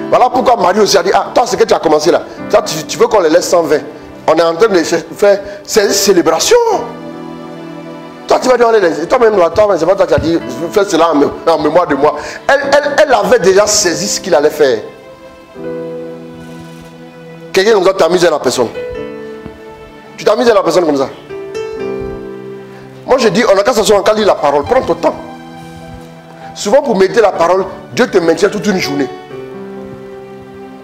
Voilà pourquoi Marie aussi a dit, ah, toi ce que tu as commencé là, toi, tu veux qu'on les laisse sans vin. On est en train de faire ces célébrations. Toi, tu vas dire, toi-même, c'est pas toi qui as dit, fais cela en mémoire de moi. Elle avait déjà saisi ce qu'il allait faire. Quelqu'un comme ça t'amuse à la personne. Tu t'amuses à la personne comme ça. Moi, je dis, on a qu'à s'asseoir, on a qu'à lire la parole. Prends ton temps. Souvent, pour méditer la parole, Dieu te maintient toute une journée.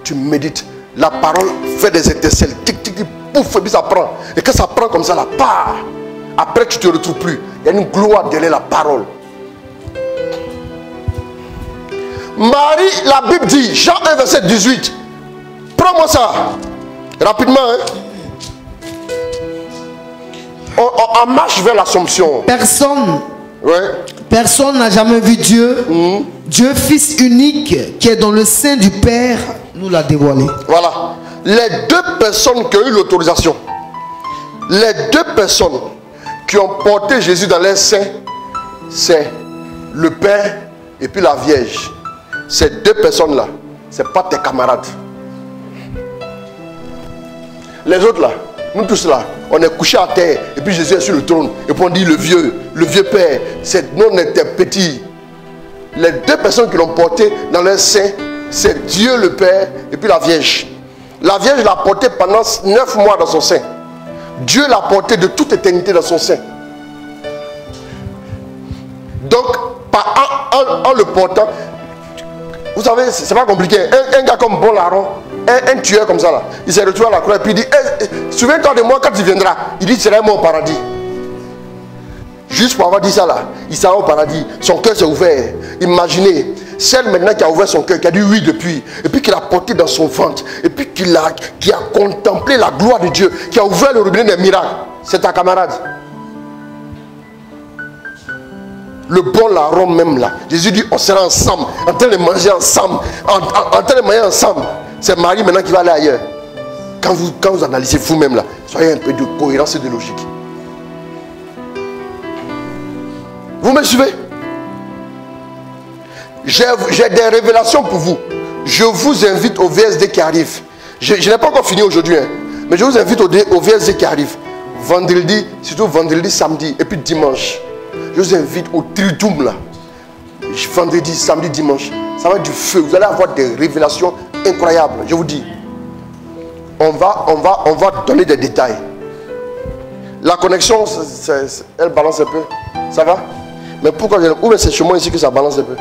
Tu médites. La parole fait des étincelles. Tic, tic, tic, pouf, et puis ça prend. Et quand ça prend comme ça, la part. Après, tu ne te retrouves plus. Il y a une gloire derrière la parole. Marie, la Bible dit, Jean 1, verset 18. Prends-moi ça. Rapidement. Hein. On marche vers l'Assomption. Personne n'a jamais vu Dieu. Dieu, Fils unique, qui est dans le sein du Père, nous l'a dévoilé. Voilà. Les 2 personnes qui ont eu l'autorisation. Les 2 personnes qui ont porté Jésus dans leur sein, c'est le Père et puis la Vierge. Ces 2 personnes-là, ce n'est pas tes camarades. Les autres là, nous tous là, on est couché à terre, et puis Jésus est sur le trône, et puis on dit le vieux Père, nous on était petits. Les deux personnes qui l'ont porté dans leur sein, c'est Dieu le Père, et puis la Vierge. La Vierge l'a porté pendant 9 mois dans son sein. Dieu l'a porté de toute éternité dans son sein. Donc, en le portant, vous savez, c'est pas compliqué. Un gars comme Bon Larron, un tueur comme ça là, il s'est retrouvé à la croix et puis il dit souviens-toi de moi quand tu viendras. Il dit tu seras moi au paradis. Juste pour avoir dit ça là, il sera au paradis. Son cœur s'est ouvert. Imaginez, celle maintenant qui a ouvert son cœur, qui a dit oui depuis, et puis qui l'a porté dans son ventre, et puis qui a contemplé la gloire de Dieu, qui a ouvert le robinet des miracles. C'est ta camarade. Le Bon Larron même là, Jésus dit on sera ensemble, en train de manger ensemble, en train de manger ensemble. C'est Marie maintenant qui va aller ailleurs. Quand vous analysez vous-même là, soyez un peu de cohérence et de logique. Vous me suivez? J'ai des révélations pour vous. Je vous invite au VSD qui arrive. Je n'ai pas encore fini aujourd'hui, hein, mais je vous invite au VSD qui arrive. Vendredi, surtout vendredi, samedi et puis dimanche. Je vous invite au Triduum là. Vendredi, samedi, dimanche. Ça va être du feu. Vous allez avoir des révélations incroyables. Je vous dis. On va donner des détails. La connexion, elle balance un peu. Ça va? Mais pourquoi? Ou c'est chez moi ici que ça balance un peu?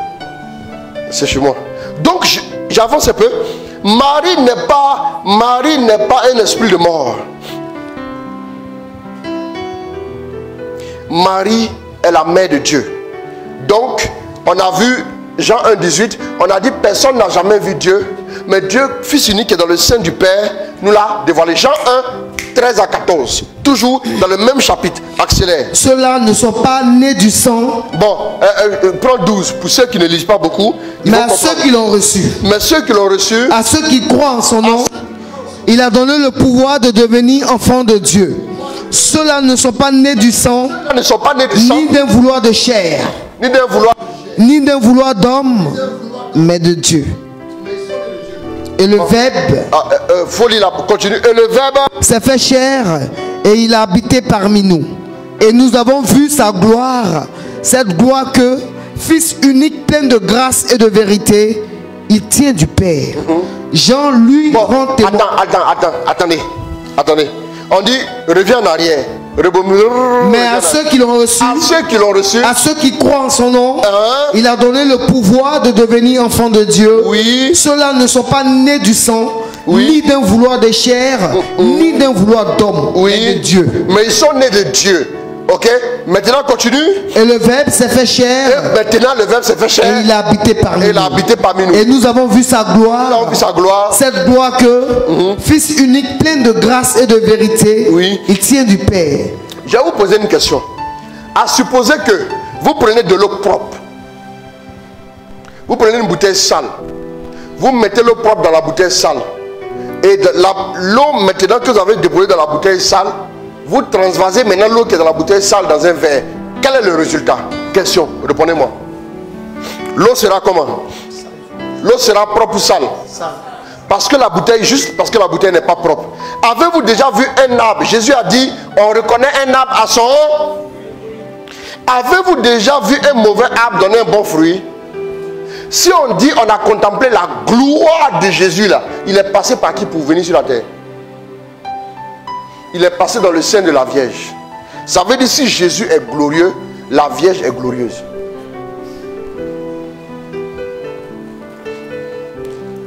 C'est chez moi. Donc j'avance un peu. Marie n'est pas un esprit de mort. Marie est la mère de Dieu. Donc, on a vu Jean 1,18, on a dit personne n'a jamais vu Dieu, mais Dieu, Fils unique, est dans le sein du Père, nous l'a dévoilé. Jean 1, 13 à 14, toujours dans le même chapitre. Accélère. Ceux-là ne sont pas nés du sang. Bon, prends 12 pour ceux qui ne lisent pas beaucoup. Mais à ceux qui l'ont reçu. Mais ceux qui l'ont reçu. À ceux qui croient en son nom, il a donné le pouvoir de devenir enfants de Dieu. Ceux-là ne sont pas nés du sang, ni d'un vouloir de chair, ni d'un vouloir d'homme, mais de Dieu. Et le Verbe, continue. Et le Verbe s'est fait chair et il a habité parmi nous. Et nous avons vu sa gloire, cette gloire que, Fils unique plein de grâce et de vérité, il tient du Père. Jean lui rend témoin. Attendez. On dit, reviens en arrière. Mais à ceux qui l'ont reçu, à ceux qui croient en son nom, il a donné le pouvoir de devenir enfants de Dieu. Oui. Ceux-là ne sont pas nés du sang, ni d'un vouloir de chair, ni d'un vouloir d'homme, mais de Dieu. Mais ils sont nés de Dieu. Ok, maintenant continue. Et le Verbe s'est fait chair. Et maintenant le Verbe s'est fait chair. Et il a habité parmi nous. Et nous avons vu sa gloire. Nous avons vu sa gloire. Cette gloire que, Fils unique, plein de grâce et de vérité, il tient du Père. Je vais vous poser une question. À supposer que vous prenez de l'eau propre. Vous prenez une bouteille sale. Vous mettez l'eau propre dans la bouteille sale. Et l'eau maintenant que vous avez déposée dans la bouteille sale, vous transvasez maintenant l'eau qui est dans la bouteille sale dans un verre. Quel est le résultat? Question, répondez-moi. L'eau sera comment? L'eau sera propre ou sale? Parce que la bouteille, juste parce que la bouteille n'est pas propre. Avez-vous déjà vu un arbre? Jésus a dit, on reconnaît un arbre à son haut. Avez-vous déjà vu un mauvais arbre donner un bon fruit? Si on dit, on a contemplé la gloire de Jésus là, il est passé par qui pour venir sur la terre? Il est passé dans le sein de la Vierge. Ça veut dire si Jésus est glorieux, la Vierge est glorieuse.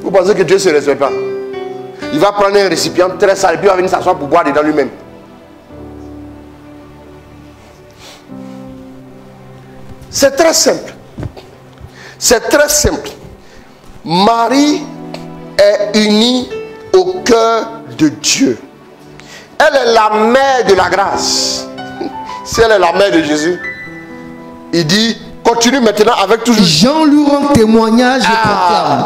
Vous pensez que Dieu ne se respecte pas? Il va prendre un récipient très sale et puis il va venir s'asseoir pour boire dedans lui-même. C'est très simple. C'est très simple. Marie est unie au cœur de Dieu. Elle est la mère de la grâce. Si elle est la mère de Jésus, il dit, continue maintenant avec toujours. Jean lui rend témoignage et proclame.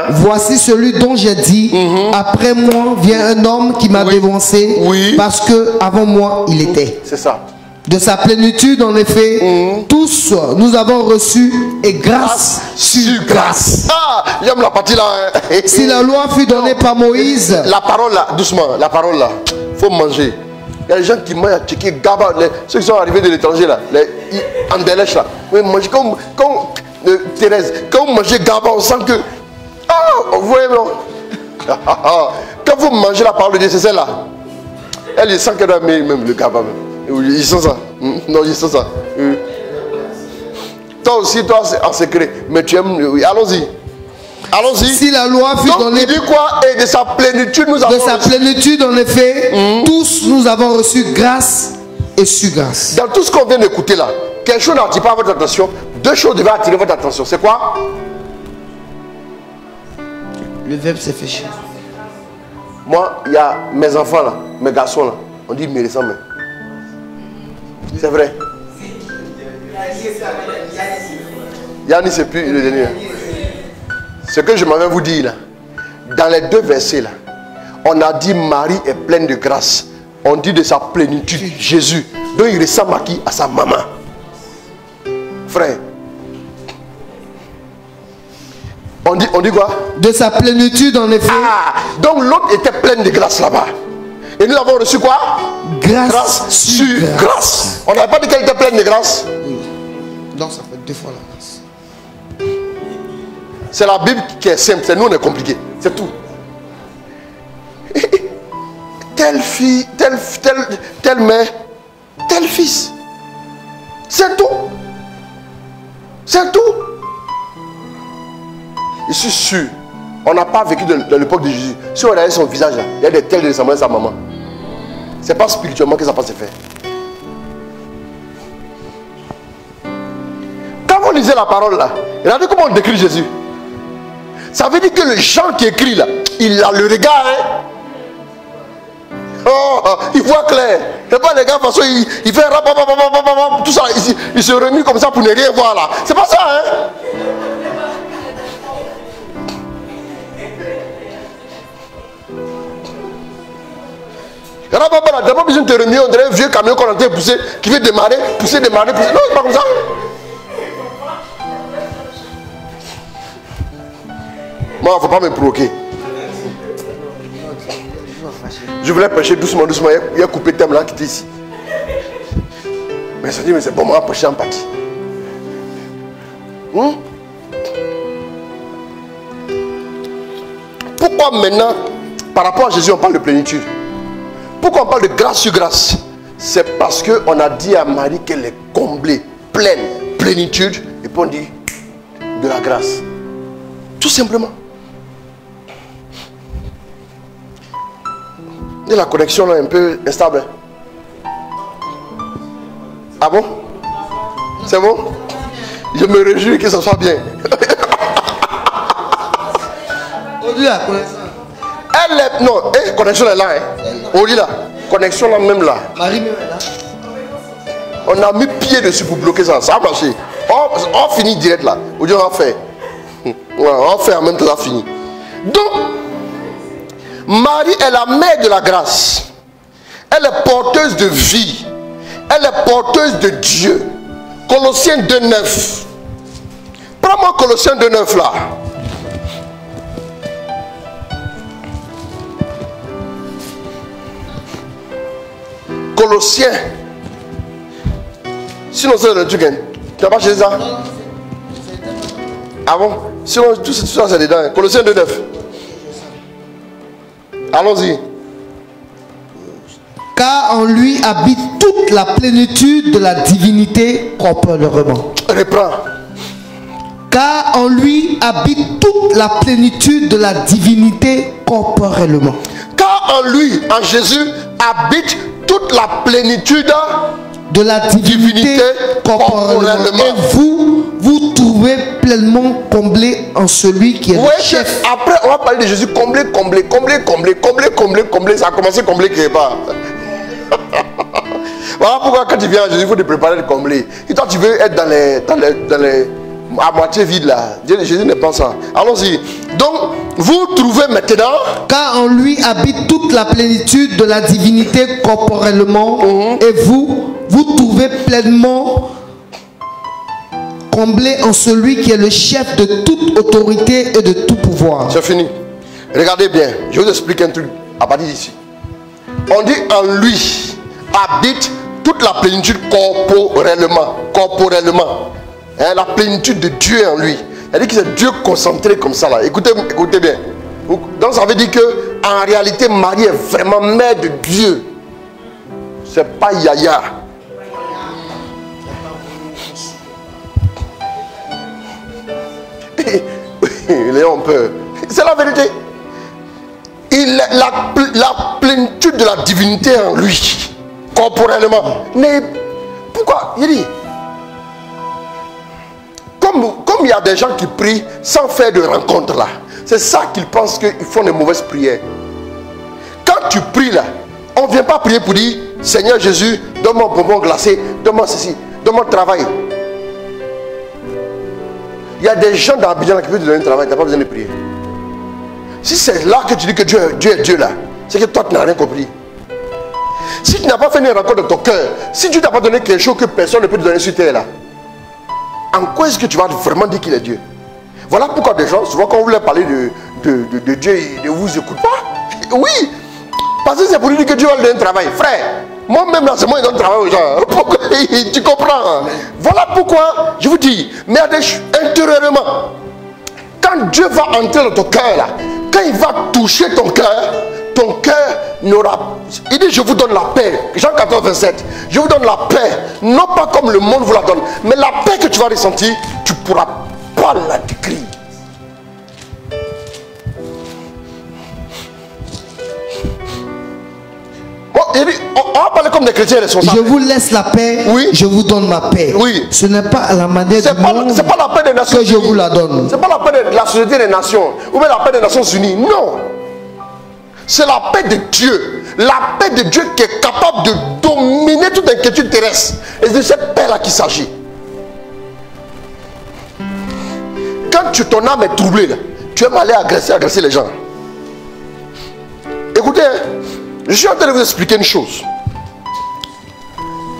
Voici celui dont j'ai dit, après moi vient un homme qui m'a dévancé, parce que avant moi il était. C'est ça. De sa plénitude, en effet, tous nous avons reçu et grâce sur grâce. Ah, j'aime la partie là. Si la loi fut donnée par Moïse. La parole là, doucement, la parole là. Il faut manger. Il y a des gens qui mangent à Tchéquie, Gaba, ceux qui sont arrivés de l'étranger là, les Andélèches là. Oui, manger quand Thérèse, quand vous mangez Gaba, on sent que. Ah, vous voyez non? Quand vous mangez la parole de Dieu, c'est celle-là. Elle, il sent qu'elle doit aimer même le Gaba même. Ils sent ça. Non, ils sentent ça. Toi aussi, toi en secret. Mais tu aimes. Oui, allons-y. Allons-y. Si la loi fut donnée. Il dit quoi? Et de sa plénitude, nous avons reçu. De sa plénitude, en effet, tous nous avons reçu grâce et sur grâce. Dans tout ce qu'on vient d'écouter là, quelque chose n'attire pas votre attention. Deux choses devaient attirer votre attention. C'est quoi? Le verbe s'est fait chier. Moi, il y a mes enfants là, mes garçons là. On dit me ressemble. C'est vrai. Yannis, c'est plus le dernier. Ce que je m'avais vous dire là, dans les deux versets là, on a dit Marie est pleine de grâce. On dit de sa plénitude, Jésus. Donc il ressemble à qui? À sa maman. Frère. On dit quoi? De sa plénitude en effet. Ah, donc l'autre était pleine de grâce là-bas. Et nous avons reçu quoi? Grâce sur grâce. On n'avait pas dit qu'elle était pleine de grâce. Donc ça fait deux fois la grâce. C'est la Bible qui est simple, c'est nous on est compliqué, c'est tout. Telle fille, telle mère, tel fils. C'est tout. C'est tout. Je suis sûr, on n'a pas vécu dans l'époque de Jésus. Si on regardait son visage là, il y a des tels de sa maman et sa maman. C'est pas spirituellement que ça va se faire. Quand vous lisez la parole là, regardez comment on décrit Jésus. Ça veut dire que le Jean qui écrit là, il a le regard, hein? Oh, il voit clair. C'est pas les gars, parce qu'il fait tout ça, il se remue comme ça pour ne rien voir là. C'est pas ça, hein? T'as pas besoin de te remuer, on dirait un vieux camion qu'on a été poussé, qui veut démarrer, pousser. Non, c'est pas comme ça. Moi, il ne faut pas me provoquer. Je voulais prêcher doucement. Il a coupé le thème là qui était ici. Mais ça dit, mais c'est bon, on va prêcher en partie. Pourquoi maintenant, par rapport à Jésus, on parle de plénitude? Pourquoi on parle de grâce sur grâce? C'est parce qu'on a dit à Marie qu'elle est comblée, pleine, plénitude. Et puis on dit de la grâce. Tout simplement. Et la connexion là est un peu instable. Ah bon? C'est bon? Je me réjouis que ça soit bien. On dit la connexion. Elle est... Non, connexion est là. On dit là. Connexion là même là. Marie même est là. On a mis pied dessus pour bloquer ça. Ça a marché. On finit direct là. On dit on va faire. On fait en même temps, ça finit. Donc, Marie est la mère de la grâce. Elle est porteuse de vie. Elle est porteuse de Dieu. Colossiens 2,9. Prends-moi Colossiens 2,9 là. Colossiens. Sinon c'est le truc. Tu n'as pas chez ça? Ah bon? Sinon tout ça c'est dedans. Colossiens 2,9. Allons-y. Car en lui habite toute la plénitude de la divinité corporellement. Reprends. Car en lui habite toute la plénitude de la divinité corporellement. Car en lui, en Jésus, habite toute la plénitude de la divinité corporellement. Et vous trouvez pleinement comblé en celui qui est le chef. Après, on va parler de Jésus comblé. Ça a commencé comblé quelque part. Voilà pourquoi quand tu viens à Jésus, il faut te préparer de combler. Et toi, tu veux être dans les à moitié vide là. Jésus n'est pas ça. Allons-y. Donc, vous trouvez maintenant. Car en lui habite toute la plénitude de la divinité corporellement. Et vous trouvez pleinement comblé en celui qui est le chef de toute autorité et de tout pouvoir. C'est fini. Regardez bien. Je vous explique un truc à partir d'ici. On dit en lui habite toute la plénitude corporellement. Hein, la plénitude de Dieu en lui. C'est-à-dire que c'est Dieu concentré comme ça là. Écoutez bien. Donc ça veut dire que en réalité Marie est vraiment mère de Dieu. C'est pas Yaya. Léon peut. C'est la vérité. Il a la plénitude de la divinité en lui, corporellement. Mais pourquoi? Il dit, comme il y a des gens qui prient sans faire de rencontre là, c'est ça qu'ils pensent qu'ils font des mauvaises prières. Quand tu pries là, on ne vient pas prier pour dire Seigneur Jésus, donne-moi un bonbon glacé, donne-moi ceci, donne-moi le travail. Il y a des gens dans Abidjan qui peuvent te donner un travail, tu n'as pas besoin de prier. Si c'est là que tu dis que Dieu est Dieu là, c'est que toi tu n'as rien compris. Si tu n'as pas fait une rencontre dans ton cœur, si tu n'as pas donné quelque chose que personne ne peut te donner sur terre là, en quoi est-ce que tu vas vraiment dire qu'il est Dieu? Voilà pourquoi des gens, souvent quand vous leur parlez de Dieu, ils ne vous écoutent pas. Oui, parce que c'est pour lui dire que Dieu va lui donner un travail. Frère, moi-même là, c'est moi qui donne travail aux gens. Pourquoi? Tu comprends? Voilà pourquoi je vous dis, mais intérieurement, quand Dieu va entrer dans ton cœur là, quand il va toucher ton cœur n'aura... Il dit je vous donne la paix. Jean 14, 27. Je vous donne la paix. Non pas comme le monde vous la donne. Mais la paix que tu vas ressentir, tu ne pourras pas la décrire. Bon, il dit, on va parler comme des chrétiens responsables. Je vous laisse la paix. Oui. Je vous donne ma paix. Oui. Ce n'est pas à la manière du monde. C'est pas la paix des Nations Unies que je vous la donne. C'est pas la paix de la Société des Nations ou bien la paix des Nations Unies. Non. C'est la paix de Dieu. La paix de Dieu qui est capable de dominer toute inquiétude terrestre. Et c'est de cette paix-là qu'il s'agit. Quand ton âme est troublée, là, tu aimes aller agresser les gens. Écoutez, je suis en train de vous expliquer une chose.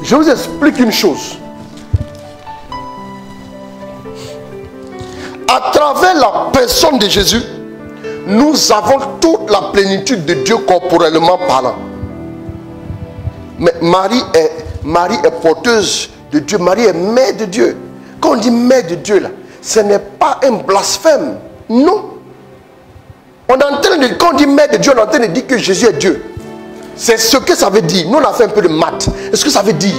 Je vous explique une chose. À travers la personne de Jésus, nous avons toute la plénitude de Dieu corporellement parlant. Mais Marie est porteuse de Dieu. Marie est mère de Dieu. Quand on dit mère de Dieu, là, ce n'est pas un blasphème. Non. On est en train de, quand on dit mère de Dieu, on est en train de dire que Jésus est Dieu. C'est ce que ça veut dire. Nous, on a fait un peu de maths. Est-ce que ça veut dire?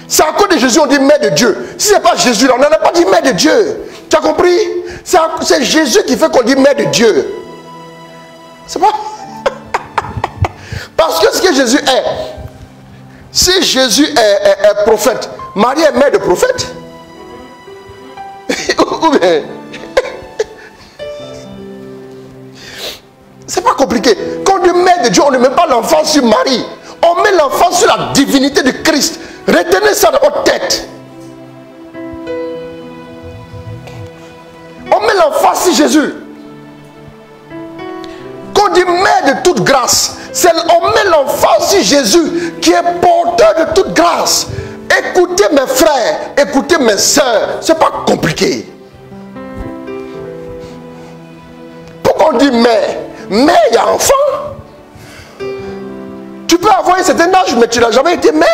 C'est à cause de Jésus on dit mère de Dieu. Si ce n'est pas Jésus, là, on n'en a pas dit mère de Dieu. Tu as compris? C'est Jésus qui fait qu'on dit mère de Dieu. C'est pas... Parce que ce que Jésus est, si Jésus est prophète, Marie est mère de prophète. Ou bien... C'est pas compliqué. Quand on dit mère de Dieu, on ne met pas l'enfant sur Marie. On met l'enfant sur la divinité de Christ. Retenez ça dans votre tête. On met l'enfant sur Jésus. Quand on dit mère de toute grâce, on met l'enfant sur Jésus qui est porteur de toute grâce. Écoutez mes frères, écoutez mes soeurs, c'est pas compliqué. Pourquoi on dit mère? Mère, il y a enfant. Tu peux avoir un certain âge, mais tu n'as jamais été mère.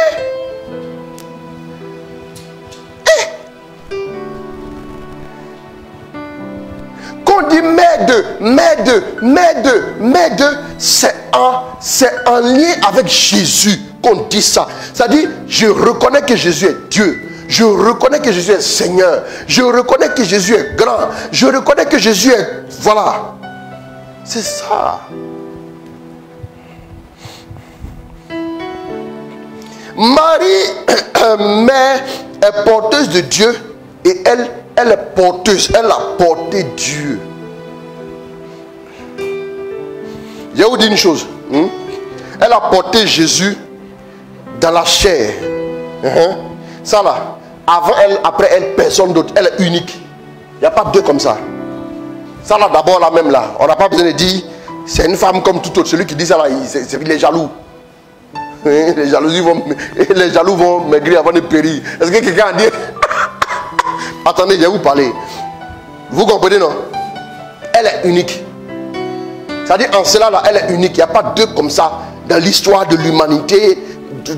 Quand on dit mère de, c'est en lien avec Jésus qu'on dit ça. C'est-à-dire, je reconnais que Jésus est Dieu. Je reconnais que Jésus est Seigneur. Je reconnais que Jésus est grand. Je reconnais que Jésus est... Voilà. C'est ça. Marie, mère, est porteuse de Dieu et elle est porteuse. Elle a porté Dieu. Je vais vous dire une chose. Elle a porté Jésus dans la chair. Ça là, avant elle, après elle, personne d'autre. Elle est unique. Il n'y a pas deux comme ça. Ça là, d'abord là même là, on n'a pas besoin de dire c'est une femme comme tout autre. Celui qui dit ça là, il est jaloux. Les jaloux vont maigrir avant de périr. Est-ce que quelqu'un a dit? Attendez, je vais vous parler. Vous comprenez non? Elle est unique. C'est-à-dire en cela là, elle est unique. Il n'y a pas deux comme ça dans l'histoire de l'humanité,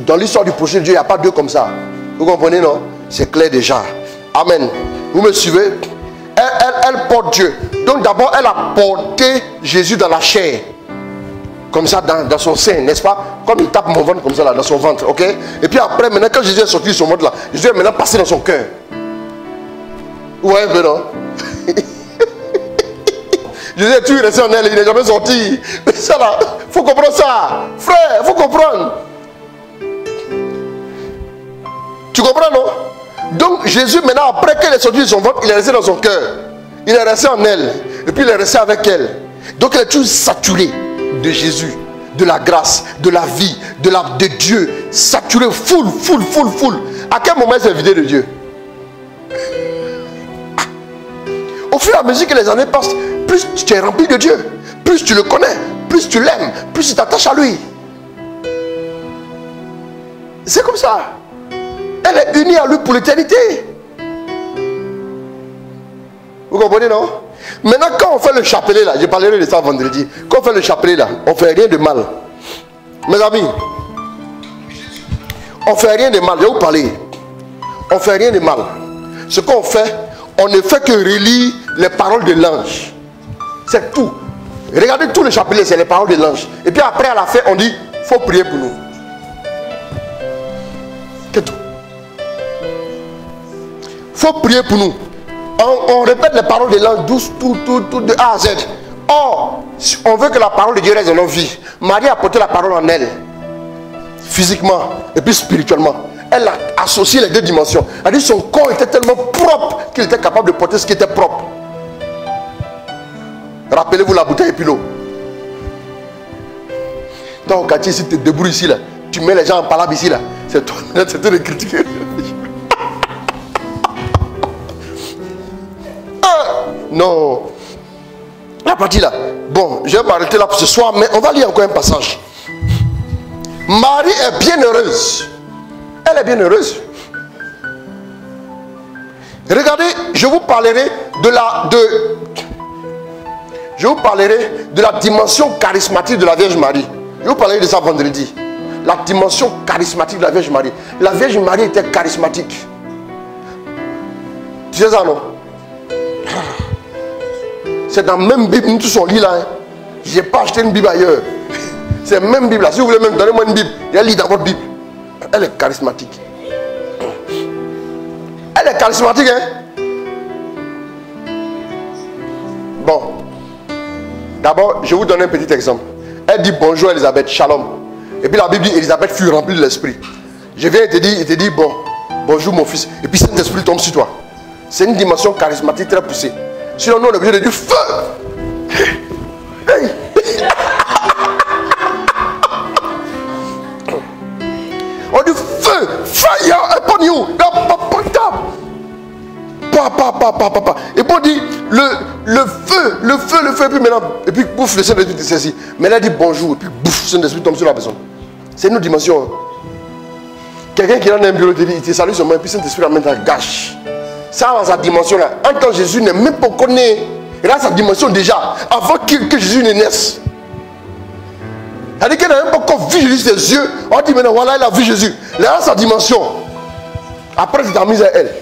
dans l'histoire du projet de Dieu. Il n'y a pas deux comme ça. Vous comprenez, non? C'est clair déjà. Amen. Vous me suivez? Elle porte Dieu. Donc d'abord, elle a porté Jésus dans la chair. Comme ça, dans son sein, n'est-ce pas? Comme il tape mon ventre comme ça, là, dans son ventre, ok? Et puis après, maintenant, quand Jésus est sorti de son ventre, là, Jésus est maintenant passé dans son cœur. Ouais, mais non. Jésus est toujours resté en elle, il n'est jamais sorti. Mais ça, là, il faut comprendre ça. Frère, il faut comprendre. Tu comprends, non? Donc, Jésus, maintenant, après qu'elle est sortie de son ventre, il est resté dans son cœur. Il est resté en elle. Et puis, il est resté avec elle. Donc, elle est toujours saturée de Jésus, de la grâce, de la vie, de Dieu, saturé, full. À quel moment elle s'est vidée de Dieu? Au fur et à mesure que les années passent, plus tu es rempli de Dieu, plus tu le connais, plus tu l'aimes, plus tu t'attaches à lui. C'est comme ça. Elle est unie à lui pour l'éternité. Vous comprenez, non? Maintenant, quand on fait le chapelet là, je parlerai de ça vendredi. Quand on fait le chapelet là, on ne fait rien de mal. Mes amis, on ne fait rien de mal. Je vais vous parler. On ne fait rien de mal. Ce qu'on fait, on ne fait que relire les paroles de l'ange. C'est tout. Regardez tout le chapelet, c'est les paroles de l'ange. Et puis après, à la fin, on dit, il faut prier pour nous. C'est tout. Il faut prier pour nous. On répète les paroles de l'ange douce, tout de A à Z. Or, on veut que la parole de Dieu reste dans nos vies. Marie a porté la parole en elle, physiquement et puis spirituellement. Elle a associé les deux dimensions. Elle a dit son corps était tellement propre qu'il était capable de porter ce qui était propre. Rappelez-vous la bouteille et puis l'eau. Dans le quartier, si tu te débrouilles ici, là, tu mets les gens en palabre ici, là. C'est toi, c'est toi de critiquer. Non. La partie là. Bon, je vais m'arrêter là pour ce soir, mais on va lire encore un passage. Marie est bien heureuse. Elle est bien heureuse. Regardez, je vous parlerai de la dimension charismatique de la Vierge Marie. Je vous parlerai de ça vendredi. La dimension charismatique de la Vierge Marie. La Vierge Marie était charismatique. Tu sais ça, non? C'est dans la même Bible, nous tous on lit là. Hein. Je n'ai pas acheté une Bible ailleurs. C'est la même Bible là. Si vous voulez même donner-moi une Bible, je lis dans votre Bible. Elle est charismatique. Elle est charismatique, hein? Bon. D'abord, je vais vous donner un petit exemple. Elle dit bonjour Elisabeth, shalom. Et puis la Bible dit Elisabeth fut remplie de l'esprit. Je viens et te dis bon, bonjour mon fils. Et puis cet esprit tombe sur toi. C'est une dimension charismatique très poussée. Sinon, nous, on est obligé de dire feu. Hey. On dit feu, fire upon you. Et puis on dit le feu, et puis maintenant, et puis bouffe, le Saint-Esprit te saisit. Mais là, elle dit bonjour, et puis bouffe, le Saint-Esprit tombe sur la personne. C'est une autre dimension. Hein. Quelqu'un qui est dans un bureau, il te salue seulement, et puis le Saint-Esprit amène ta gâche. Ça, dans sa dimension là, en tant que Jésus n'est même pas connu. Il a sa dimension déjà, avant que Jésus ne naisse. C'est-à-dire qu'elle n'a même pas encore vu Jésus ses yeux. On dit maintenant, voilà, elle a vu Jésus. Elle a sa dimension. Après, tu t'as mis à elle.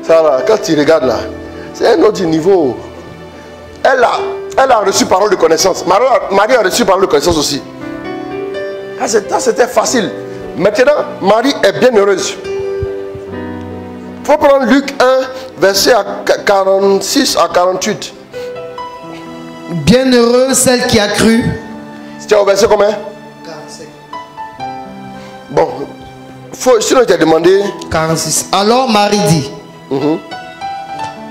Ça là, quand tu regardes là, c'est un autre niveau. Elle a reçu parole de connaissance. Marie a reçu parole de connaissance aussi. Ça, c'était facile. Maintenant, Marie est bien heureuse. Il faut prendre Luc 1, verset 46 à 48. Bienheureuse celle qui a cru. C'était au verset combien? 47. Bon, sinon il t'a demandé. 46. Alors Marie dit,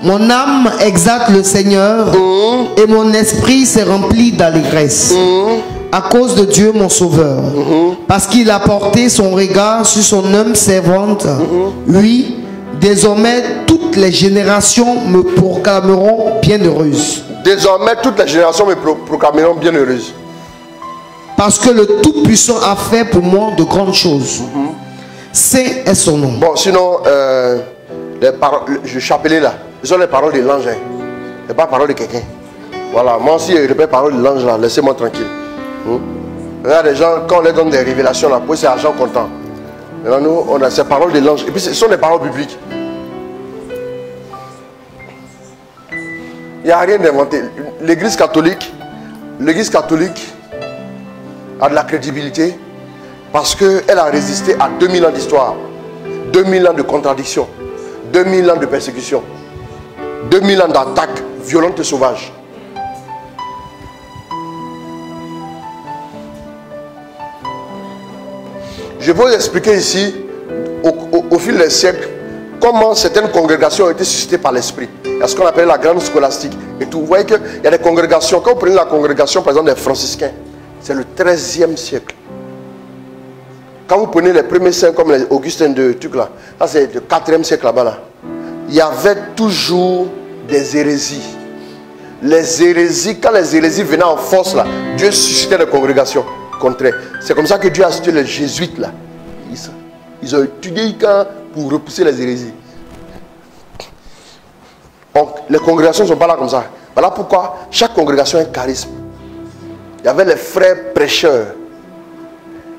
mon âme exalte le Seigneur et mon esprit s'est rempli d'allégresse. À cause de Dieu mon sauveur, parce qu'il a porté son regard sur son homme servante. Oui, désormais toutes les générations me proclameront bienheureuse. Désormais toutes les générations me proclameront bienheureuse. Parce que le Tout-Puissant a fait pour moi de grandes choses. Saint est son nom. Bon, sinon, les paroles, je chapelet là, ce sont les paroles de l'ange. Hein. n'est pas parole de quelqu'un. Voilà, moi aussi, je répète parole de l'ange là, laissez-moi tranquille. Il y a des gens, quand on leur donne des révélations là, pour c'est argent comptant. Maintenant, nous, on a ces paroles de l'ange. Et puis, ce sont des paroles bibliques. Il n'y a rien d'inventé. L'église catholique a de la crédibilité parce qu'elle a résisté à 2000 ans d'histoire, 2000 ans de contradictions, 2000 ans de persécution, 2000 ans d'attaques violentes et sauvages. Je vais vous expliquer ici, au fil des siècles, comment certaines congrégations ont été suscitées par l'esprit. Il y a ce qu'on appelle la grande scolastique. Et tout. Vous voyez qu'il y a des congrégations. Quand vous prenez la congrégation, par exemple, des franciscains, c'est le 13e siècle. Quand vous prenez les premiers saints comme les Augustin de truc là, ça c'est le 4e siècle là-bas. Là. Il y avait toujours des hérésies. Les hérésies, quand les hérésies venaient en force là, Dieu suscitait des congrégations contraires. C'est comme ça que Dieu a suscité les jésuites là. Ils ont étudié pour repousser les hérésies. Donc, les congrégations ne sont pas là comme ça. Voilà pourquoi chaque congrégation a un charisme. Il y avait les frères prêcheurs.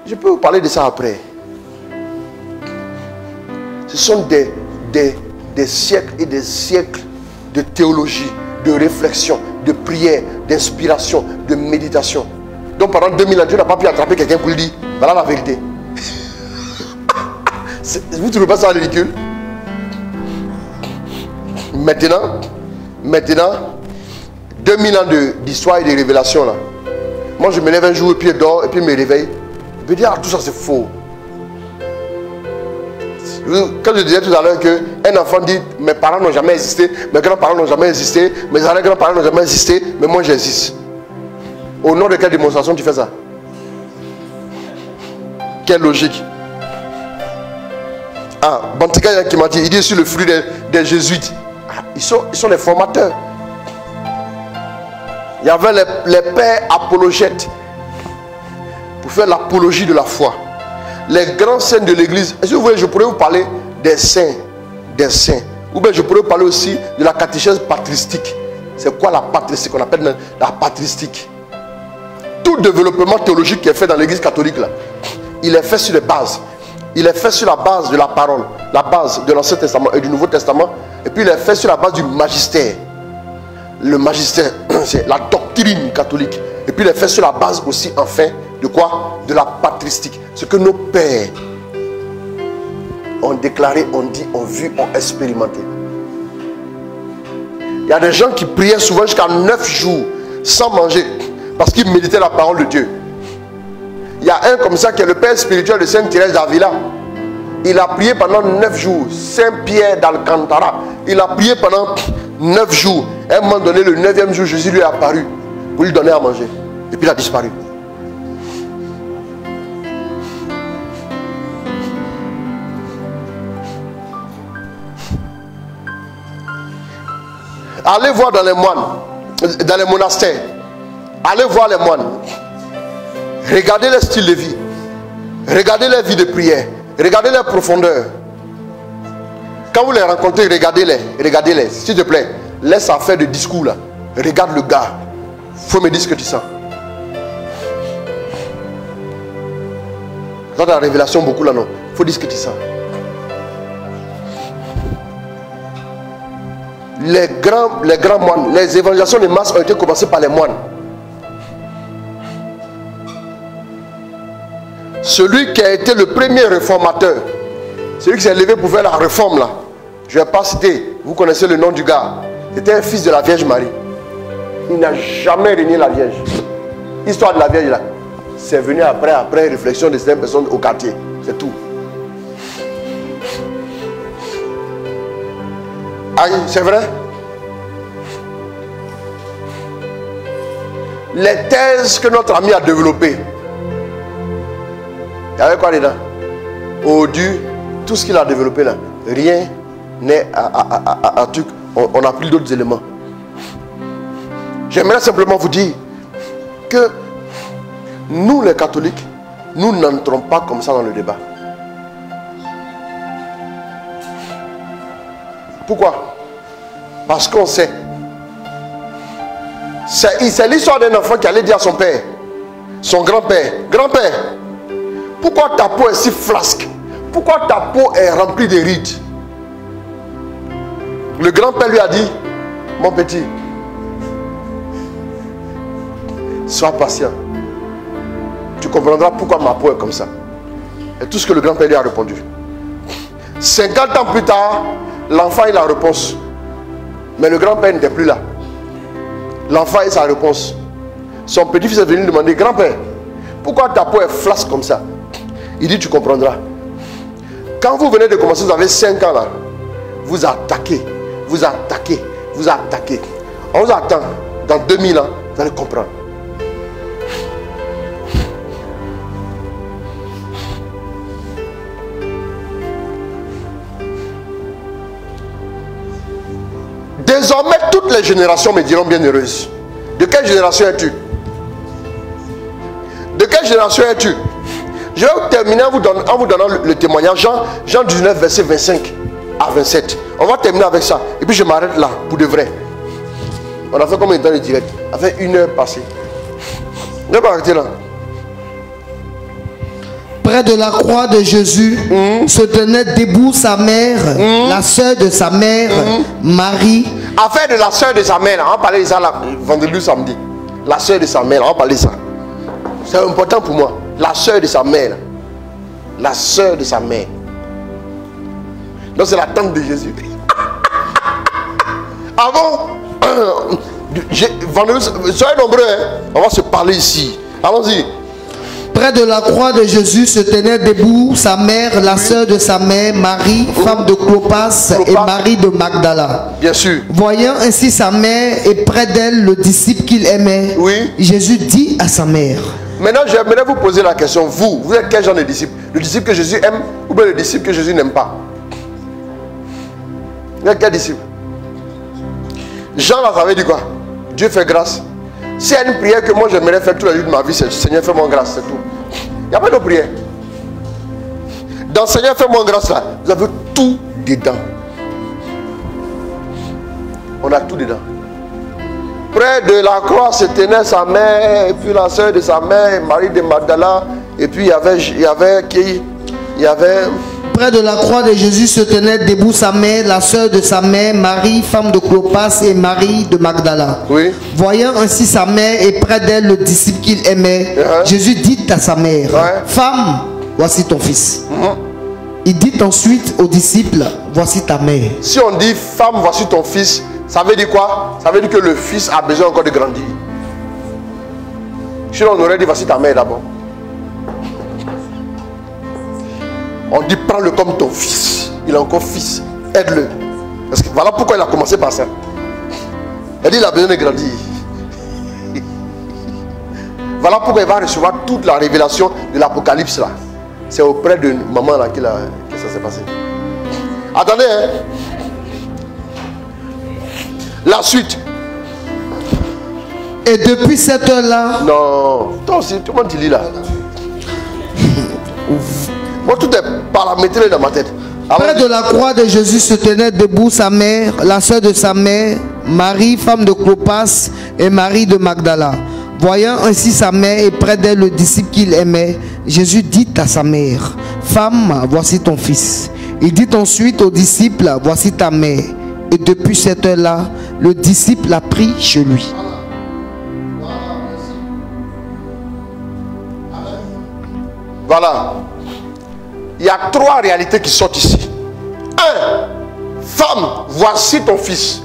Je peux vous parler de ça après. Ce sont des siècles et des siècles de théologie, de réflexion, de prière, d'inspiration, de méditation. Donc pendant 2000 ans, Dieu n'a pas pu attraper quelqu'un pour lui dire, voilà la vérité. Vous ne trouvez pas ça ridicule? Maintenant, 2000 ans d'histoire et de révélation là. Moi je me lève un jour et puis je dors et puis je me réveille. Je peux dire, ah, tout ça c'est faux. Quand je disais tout à l'heure qu'un enfant dit, mes parents n'ont jamais existé, mes grands-parents n'ont jamais existé, mes arrière-grands-parents n'ont jamais existé, mais moi j'existe. Au nom de quelle démonstration tu fais ça? Quelle logique? Ah, Bantika qui m'a dit, il dit sur le fruit des jésuites. Ah, ils sont les formateurs. Il y avait les pères apologètes pour faire l'apologie de la foi. Les grands saints de l'église. Si vous voulez, je pourrais vous parler des saints. Ou bien je pourrais vous parler aussi de la catéchèse patristique. C'est quoi la patristique? On appelle la patristique. Tout développement théologique qui est fait dans l'église catholique là, il est fait sur les bases. Il est fait sur la base de la parole, la base de l'Ancien Testament et du Nouveau Testament. Et puis il est fait sur la base du magistère. Le magistère, c'est la doctrine catholique. Et puis il est fait sur la base aussi, enfin, de quoi? De la patristique. Ce que nos pères ont déclaré, ont dit, ont vu, ont expérimenté. Il y a des gens qui priaient souvent jusqu'à 9 jours sans manger parce qu'ils méditaient la parole de Dieu. Il y a un comme ça qui est le père spirituel de Sainte Thérèse d'Avila. Il a prié pendant 9 jours. Saint-Pierre d'Alcantara. Il a prié pendant 9 jours. À un moment donné, le 9e jour, Jésus lui est apparu pour lui donner à manger. Et puis il a disparu. Allez voir dans les moines, dans les monastères. Allez voir les moines. Regardez leur style de vie. Regardez leur vie de prière. Regardez leur profondeur. Quand vous les rencontrez, regardez-les. Regardez-les. S'il te plaît, laisse faire de discours là. Regarde le gars. Faut me dire ce que tu sens. Dans la révélation beaucoup là non. Faut dire ce que tu sens. Les grands moines, les évangélisations de masse ont été commencées par les moines. Celui qui a été le premier réformateur, celui qui s'est levé pour faire la réforme là, je ne vais pas citer, vous connaissez le nom du gars, c'était un fils de la Vierge Marie. Il n'a jamais régné la Vierge. L'histoire de la Vierge là, c'est venu après réflexion de certaines personnes au quartier, c'est tout. Ah, c'est vrai? Les thèses que notre ami a développées, il y avait quoi dedans? Au-dessus, tout ce qu'il a développé là, rien n'est à truc. On n'a plus d'autres éléments. J'aimerais simplement vous dire que nous les catholiques, nous n'entrons pas comme ça dans le débat. Pourquoi? Parce qu'on sait C'est l'histoire d'un enfant qui allait dire à son père, son grand-père, grand-père, pourquoi ta peau est si flasque? Pourquoi ta peau est remplie de rides? Le grand-père lui a dit, mon petit, sois patient. Tu comprendras pourquoi ma peau est comme ça. Et tout ce que le grand-père lui a répondu. 50 ans plus tard, l'enfant a la réponse. Mais le grand-père n'était plus là. L'enfant a sa réponse. Son petit-fils est venu demander, grand-père, pourquoi ta peau est flasque comme ça? Il dit, tu comprendras. Quand vous venez de commencer, vous avez 5 ans là, vous attaquez, vous attaquez, vous attaquez. On vous attend, dans 2000 ans, vous allez comprendre. Désormais, toutes les générations me diront bienheureuses. De quelle génération es-tu? De quelle génération es-tu? Je vais terminer en vous donnant le témoignage. Jean 19, verset 25 à 27. On va terminer avec ça. Et puis je m'arrête là, pour de vrai. On a fait combien de temps de direct? Ça fait 1 heure passée. On ne va pas arrêter là. Près de la croix de Jésus se tenait debout sa mère, la sœur de sa mère, Marie. Affaire de la sœur de sa mère, on va parler de ça là, vendredi samedi. La sœur de sa mère, on va parler de ça. C'est important pour moi. La sœur de sa mère. La sœur de sa mère. Donc c'est la tante de Jésus. Avant, vendredi, soyez nombreux, hein? On va se parler ici. Allons-y. Près de la croix de Jésus se tenait debout sa mère, la sœur de sa mère, Marie, femme de Clopas, et Marie de Magdala. Bien sûr. Voyant ainsi sa mère et près d'elle le disciple qu'il aimait, Jésus dit à sa mère. Maintenant, j'aimerais vous poser la question. Vous êtes quel genre de disciple? Le disciple que Jésus aime ou bien le disciple que Jésus n'aime pas? Vous êtes quel disciple? Jean là, ça veut dire quoi? Dieu fait grâce. S'il y a une prière que moi j'aimerais faire tous les jours de ma vie, c'est Seigneur, fais-moi grâce, c'est tout. Il n'y a pas de prière. Dans Seigneur, fais-moi grâce là, vous avez tout dedans. On a tout dedans. Près de la croix se tenait sa mère, et puis la soeur de sa mère, Marie de Magdala, et puis il y avait qui? Il y avait... Près de la croix de Jésus se tenait debout sa mère, la sœur de sa mère, Marie, femme de Clopas, et Marie de Magdala. Voyant ainsi sa mère et près d'elle le disciple qu'il aimait, Jésus dit à sa mère, femme, voici ton fils. Il dit ensuite aux disciples, voici ta mère. Si on dit femme, voici ton fils, ça veut dire quoi? Ça veut dire que le fils a besoin encore de grandir. Sinon on aurait dit voici ta mère d'abord. On dit prends-le comme ton fils. Il est encore fils. Aide-le. Parce que voilà pourquoi il a commencé par ça. Elle dit il a besoin de grandir. Voilà pourquoi il va recevoir toute la révélation de l'Apocalypse là. C'est auprès de maman là que ça s'est passé. Attendez, hein. La suite. Et depuis cette heure-là... Non. Toi aussi, tout le monde dit là. Moi, tout est paramétré dans ma tête. Près de la croix de Jésus se tenait debout sa mère, la sœur de sa mère, Marie, femme de Clopas, et Marie de Magdala. Voyant ainsi sa mère et près d'elle le disciple qu'il aimait, Jésus dit à sa mère, femme, voici ton fils. Il dit ensuite aux disciples, voici ta mère. Et depuis cette heure-là, le disciple l'a pris chez lui. Voilà. Il y a 3 réalités qui sortent ici. 1. Femme, voici ton fils.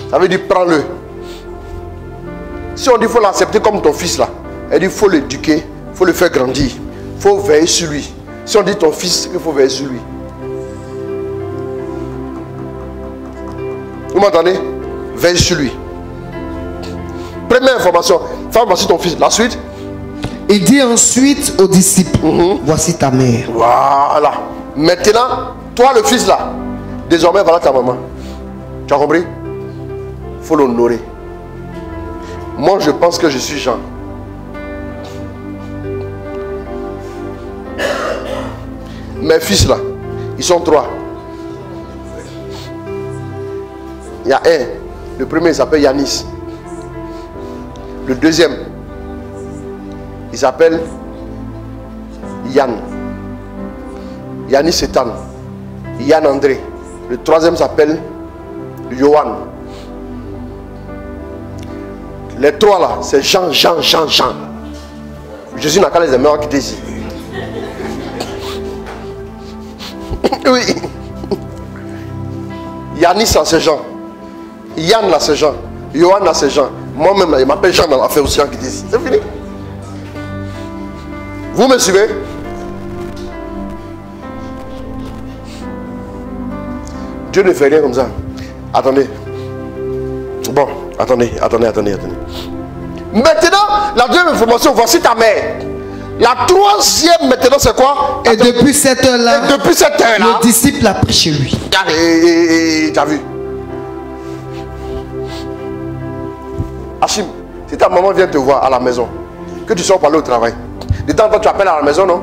Ça veut dire prends-le. Si on dit qu'il faut l'accepter comme ton fils là, elle dit qu'il faut l'éduquer, il faut le faire grandir, il faut veiller sur lui. Si on dit ton fils, il faut veiller sur lui. Vous m'entendez? Veille sur lui. Première information. Femme, voici ton fils. La suite. Il dit ensuite aux disciples, voici ta mère. Voilà. Maintenant, toi le fils là, désormais voilà ta maman. Tu as compris? Il faut l'honorer. Moi je pense que je suis Jean. Mes fils là, ils sont 3. Il y a un. Le premier il s'appelle Yanis. Le deuxième, il s'appelle Yann. Yannis Setan. Yann André. Le troisième s'appelle Johan. Les trois là, c'est Jean. Jésus n'a qu'à les aimer qui ici. Oui. Yannis là c'est Jean. Yann là c'est Jean. Johan là c'est Jean. Moi-même là, il m'appelle Jean dans l'affaire aussi qui est ici. C'est fini. Vous me suivez? Dieu ne fait rien comme ça. Attendez. Bon, attendez. Maintenant, la deuxième information, voici ta mère. La troisième maintenant c'est quoi? Et depuis cette heure-là, le disciple a pris chez lui. Tu as vu? Hachim, si ta maman vient te voir à la maison, que tu sors pour aller au travail, de temps en temps tu appelles à la maison, non?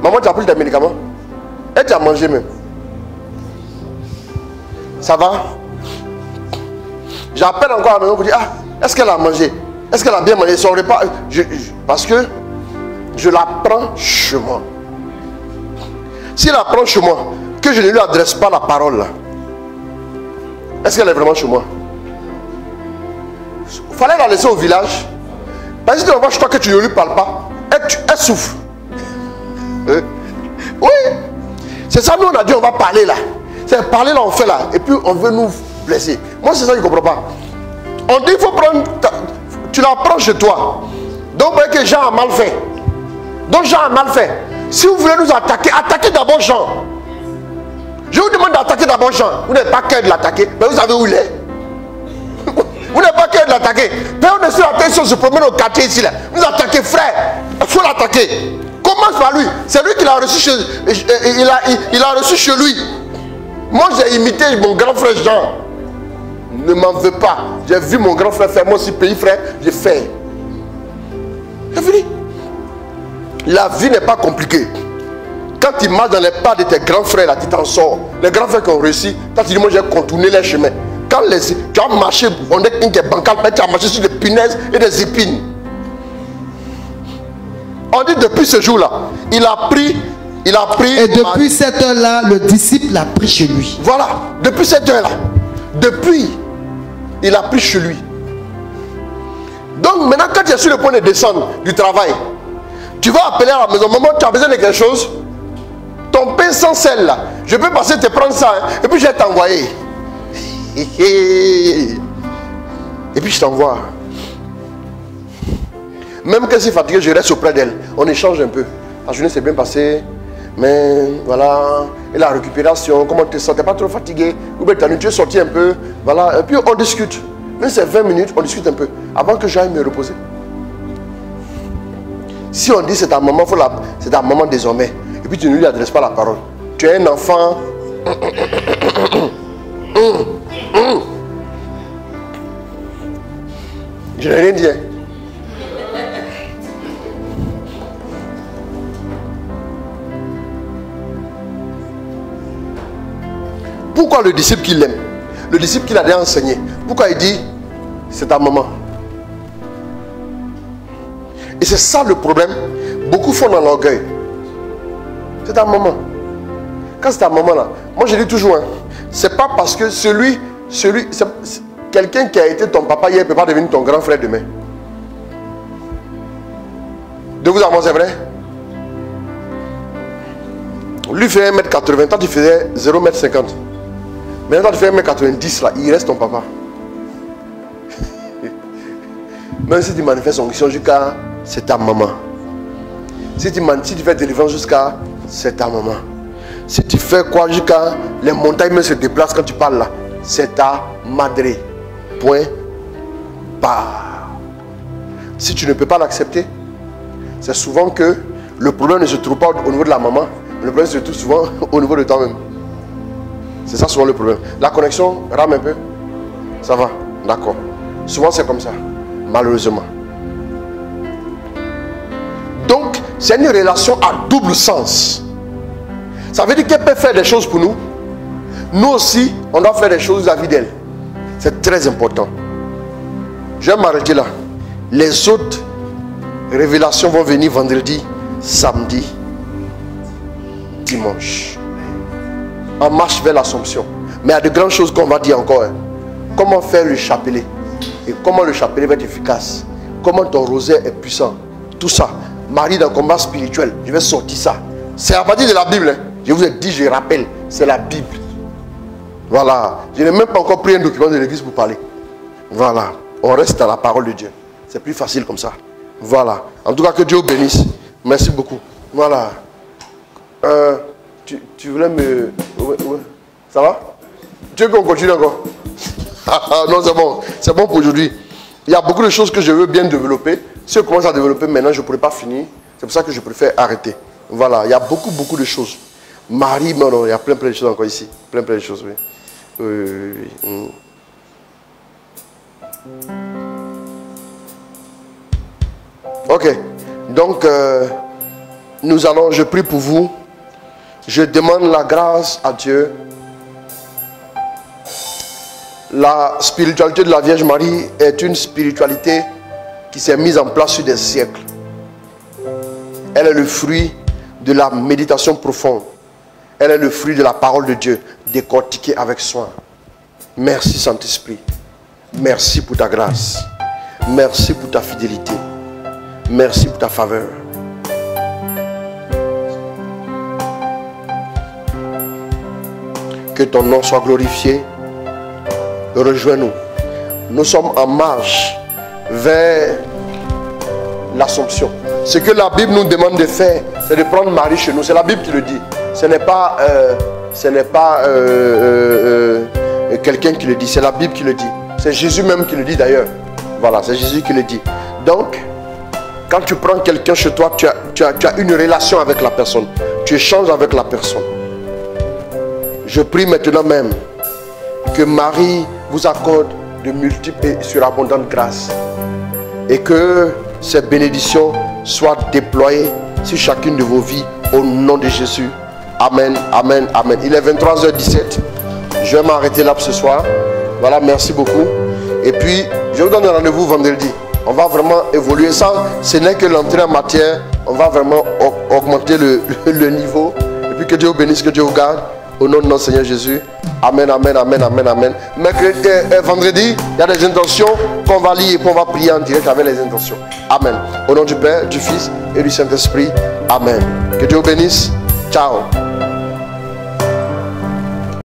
Maman, tu as pris tes médicaments? Et tu as mangé même? Ça va? J'appelle encore à la maison pour dire, ah, est-ce qu'elle a mangé? Est-ce qu'elle a bien mangé son repas? Parce que je la prends chez moi. Si elle la prend chez moi, que je ne lui adresse pas la parole, là, est-ce qu'elle est vraiment chez moi? Il fallait la laisser au village. Parce que si tu la vois chez toi que tu ne lui parles pas, elle souffre. Oui. C'est ça, nous on a dit on va parler là. C'est parler là, on fait là. Et puis on veut nous blesser. Moi c'est ça que je ne comprends pas. On dit il faut prendre... Tu la prends chez toi. Donc vous voyez que Jean a mal fait. Donc Jean a mal fait. Si vous voulez nous attaquer, attaquez d'abord Jean. Je vous demande d'attaquer d'abord Jean. Vous n'avez pas qu'à de l'attaquer. Mais vous savez où il est. Vous n'avez pas qu'à de l'attaquer. Mais on est sur la tête, on se promène au quartier ici là. Vous attaquez frère. Il faut l'attaquer. Commence par lui. C'est lui qui l'a reçu chez... Il a reçu chez lui. Moi j'ai imité mon grand frère Jean. Ne m'en veux pas. J'ai vu mon grand frère faire. Moi aussi pays frère, j'ai fait. C'est fini. La vie n'est pas compliquée. Quand tu marches dans les pas de tes grands frères là, tu t'en sors. Les grands frères qui ont réussi, quand tu dis moi j'ai contourné les chemins. Quand tu as marché, on est une qui est bancale, tu as marché sur des punaises et des épines. On dit depuis ce jour-là, il a pris. Et depuis cette heure-là, le disciple l'a pris chez lui. Voilà, depuis cette heure-là. Depuis, il a pris chez lui. Donc maintenant, quand tu es sur le point de descendre du travail, tu vas appeler à la maison. Maman, tu as besoin de quelque chose? Ton pain sans sel là, je peux passer te prendre ça, hein, et puis je vais t'envoyer. Et puis je t'envoie. Même que c'est fatigué, je reste auprès d'elle. On échange un peu. La journée s'est bien passée. Mais voilà. Et la récupération, comment tu te sens? Tu n'es pas trop fatigué? Ou bien tu es sorti un peu. Voilà. Et puis on discute. Même c'est 20 minutes, on discute un peu. Avant que j'aille me reposer. Si on dit c'est ta maman, c'est ta maman désormais. Et puis tu ne lui adresses pas la parole. Tu es un enfant. Je n'ai rien dit. Pourquoi le disciple qui l'aime, le disciple qui l'a déjà enseigné, pourquoi il dit c'est ta maman? Et c'est ça le problème. Beaucoup font dans l'orgueil. C'est ta maman. Quand c'est ta maman là, moi je dis toujours, hein, c'est pas parce que quelqu'un qui a été ton papa hier ne peut pas devenir ton grand frère demain. De vous avouer, c'est vrai? Lui fait 1m80, toi tu faisais 0m50. Maintenant tu fais 1m90 là, il reste ton papa. Même si tu manifestes son mission jusqu'à, c'est ta maman. Si tu fais délivrance jusqu'à, c'est ta maman. Si tu fais quoi jusqu'à, les montagnes même se déplacent quand tu parles là, c'est ta madre. Point. Barre. Si tu ne peux pas l'accepter, c'est souvent que le problème ne se trouve pas au niveau de la maman, le problème se trouve souvent au niveau de toi-même. C'est ça souvent le problème. La connexion rame un peu. Ça va, d'accord. Souvent c'est comme ça, malheureusement. Donc, c'est une relation à double sens. Ça veut dire qu'elle peut faire des choses pour nous. Nous aussi, on doit faire des choses vis-à-vis d'elle. C'est très important. Je vais m'arrêter là. Les autres révélations vont venir vendredi, samedi, dimanche. En marche vers l'Assomption. Mais il y a de grandes choses qu'on va dire encore. Hein. Comment faire le chapelet? Et comment le chapelet va être efficace? Comment ton rosaire est puissant? Tout ça. Marie dans le combat spirituel. Je vais sortir ça. C'est à partir de la Bible. Hein. Je vous ai dit, je rappelle, c'est la Bible. Voilà. Je n'ai même pas encore pris un document de l'église pour parler. Voilà. On reste à la parole de Dieu. C'est plus facile comme ça. Voilà. En tout cas, que Dieu vous bénisse. Merci beaucoup. Voilà. Tu voulais me... Ouais. Ça va? Tu veux qu'on continue encore? Non, c'est bon. C'est bon pour aujourd'hui. Il y a beaucoup de choses que je veux bien développer. Si je commence à développer maintenant, je ne pourrai pas finir. C'est pour ça que je préfère arrêter. Voilà. Il y a beaucoup de choses. Marie, non, il y a plein de choses encore ici. Plein de choses, oui. Oui. Ok. Donc, je prie pour vous. Je demande la grâce à Dieu. La spiritualité de la Vierge Marie est une spiritualité qui s'est mise en place sur des siècles. Elle est le fruit de la méditation profonde. Elle est le fruit de la parole de Dieu, décortiquée avec soin. Merci Saint-Esprit. Merci pour ta grâce. Merci pour ta fidélité. Merci pour ta faveur. Que ton nom soit glorifié. Rejoins-nous. Nous sommes en marche vers l'Assomption. Ce que la Bible nous demande de faire, c'est de prendre Marie chez nous. C'est la Bible qui le dit. Ce n'est pas, quelqu'un qui le dit. C'est la Bible qui le dit. C'est Jésus même qui le dit d'ailleurs. Voilà, c'est Jésus qui le dit. Donc, quand tu prends quelqu'un chez toi, tu as une relation avec la personne. Tu échanges avec la personne. Je prie maintenant même que Marie vous accorde de multiples et surabondantes grâces. Et que ces bénédictions soient déployées sur chacune de vos vies au nom de Jésus. Amen, amen, amen. Il est 23h17. Je vais m'arrêter là pour ce soir. Voilà, merci beaucoup. Et puis, je vous donne rendez-vous vendredi. On va vraiment évoluer. Ça, ce n'est que l'entrée en matière. On va vraiment augmenter le niveau. Et puis que Dieu vous bénisse, que Dieu vous garde. Au nom de notre Seigneur Jésus. Amen, amen, amen, amen, amen. Vendredi, il y a des intentions qu'on va lire et puis on va prier en direct avec les intentions. Amen. Au nom du Père, du Fils et du Saint-Esprit. Amen. Que Dieu vous bénisse. Ciao.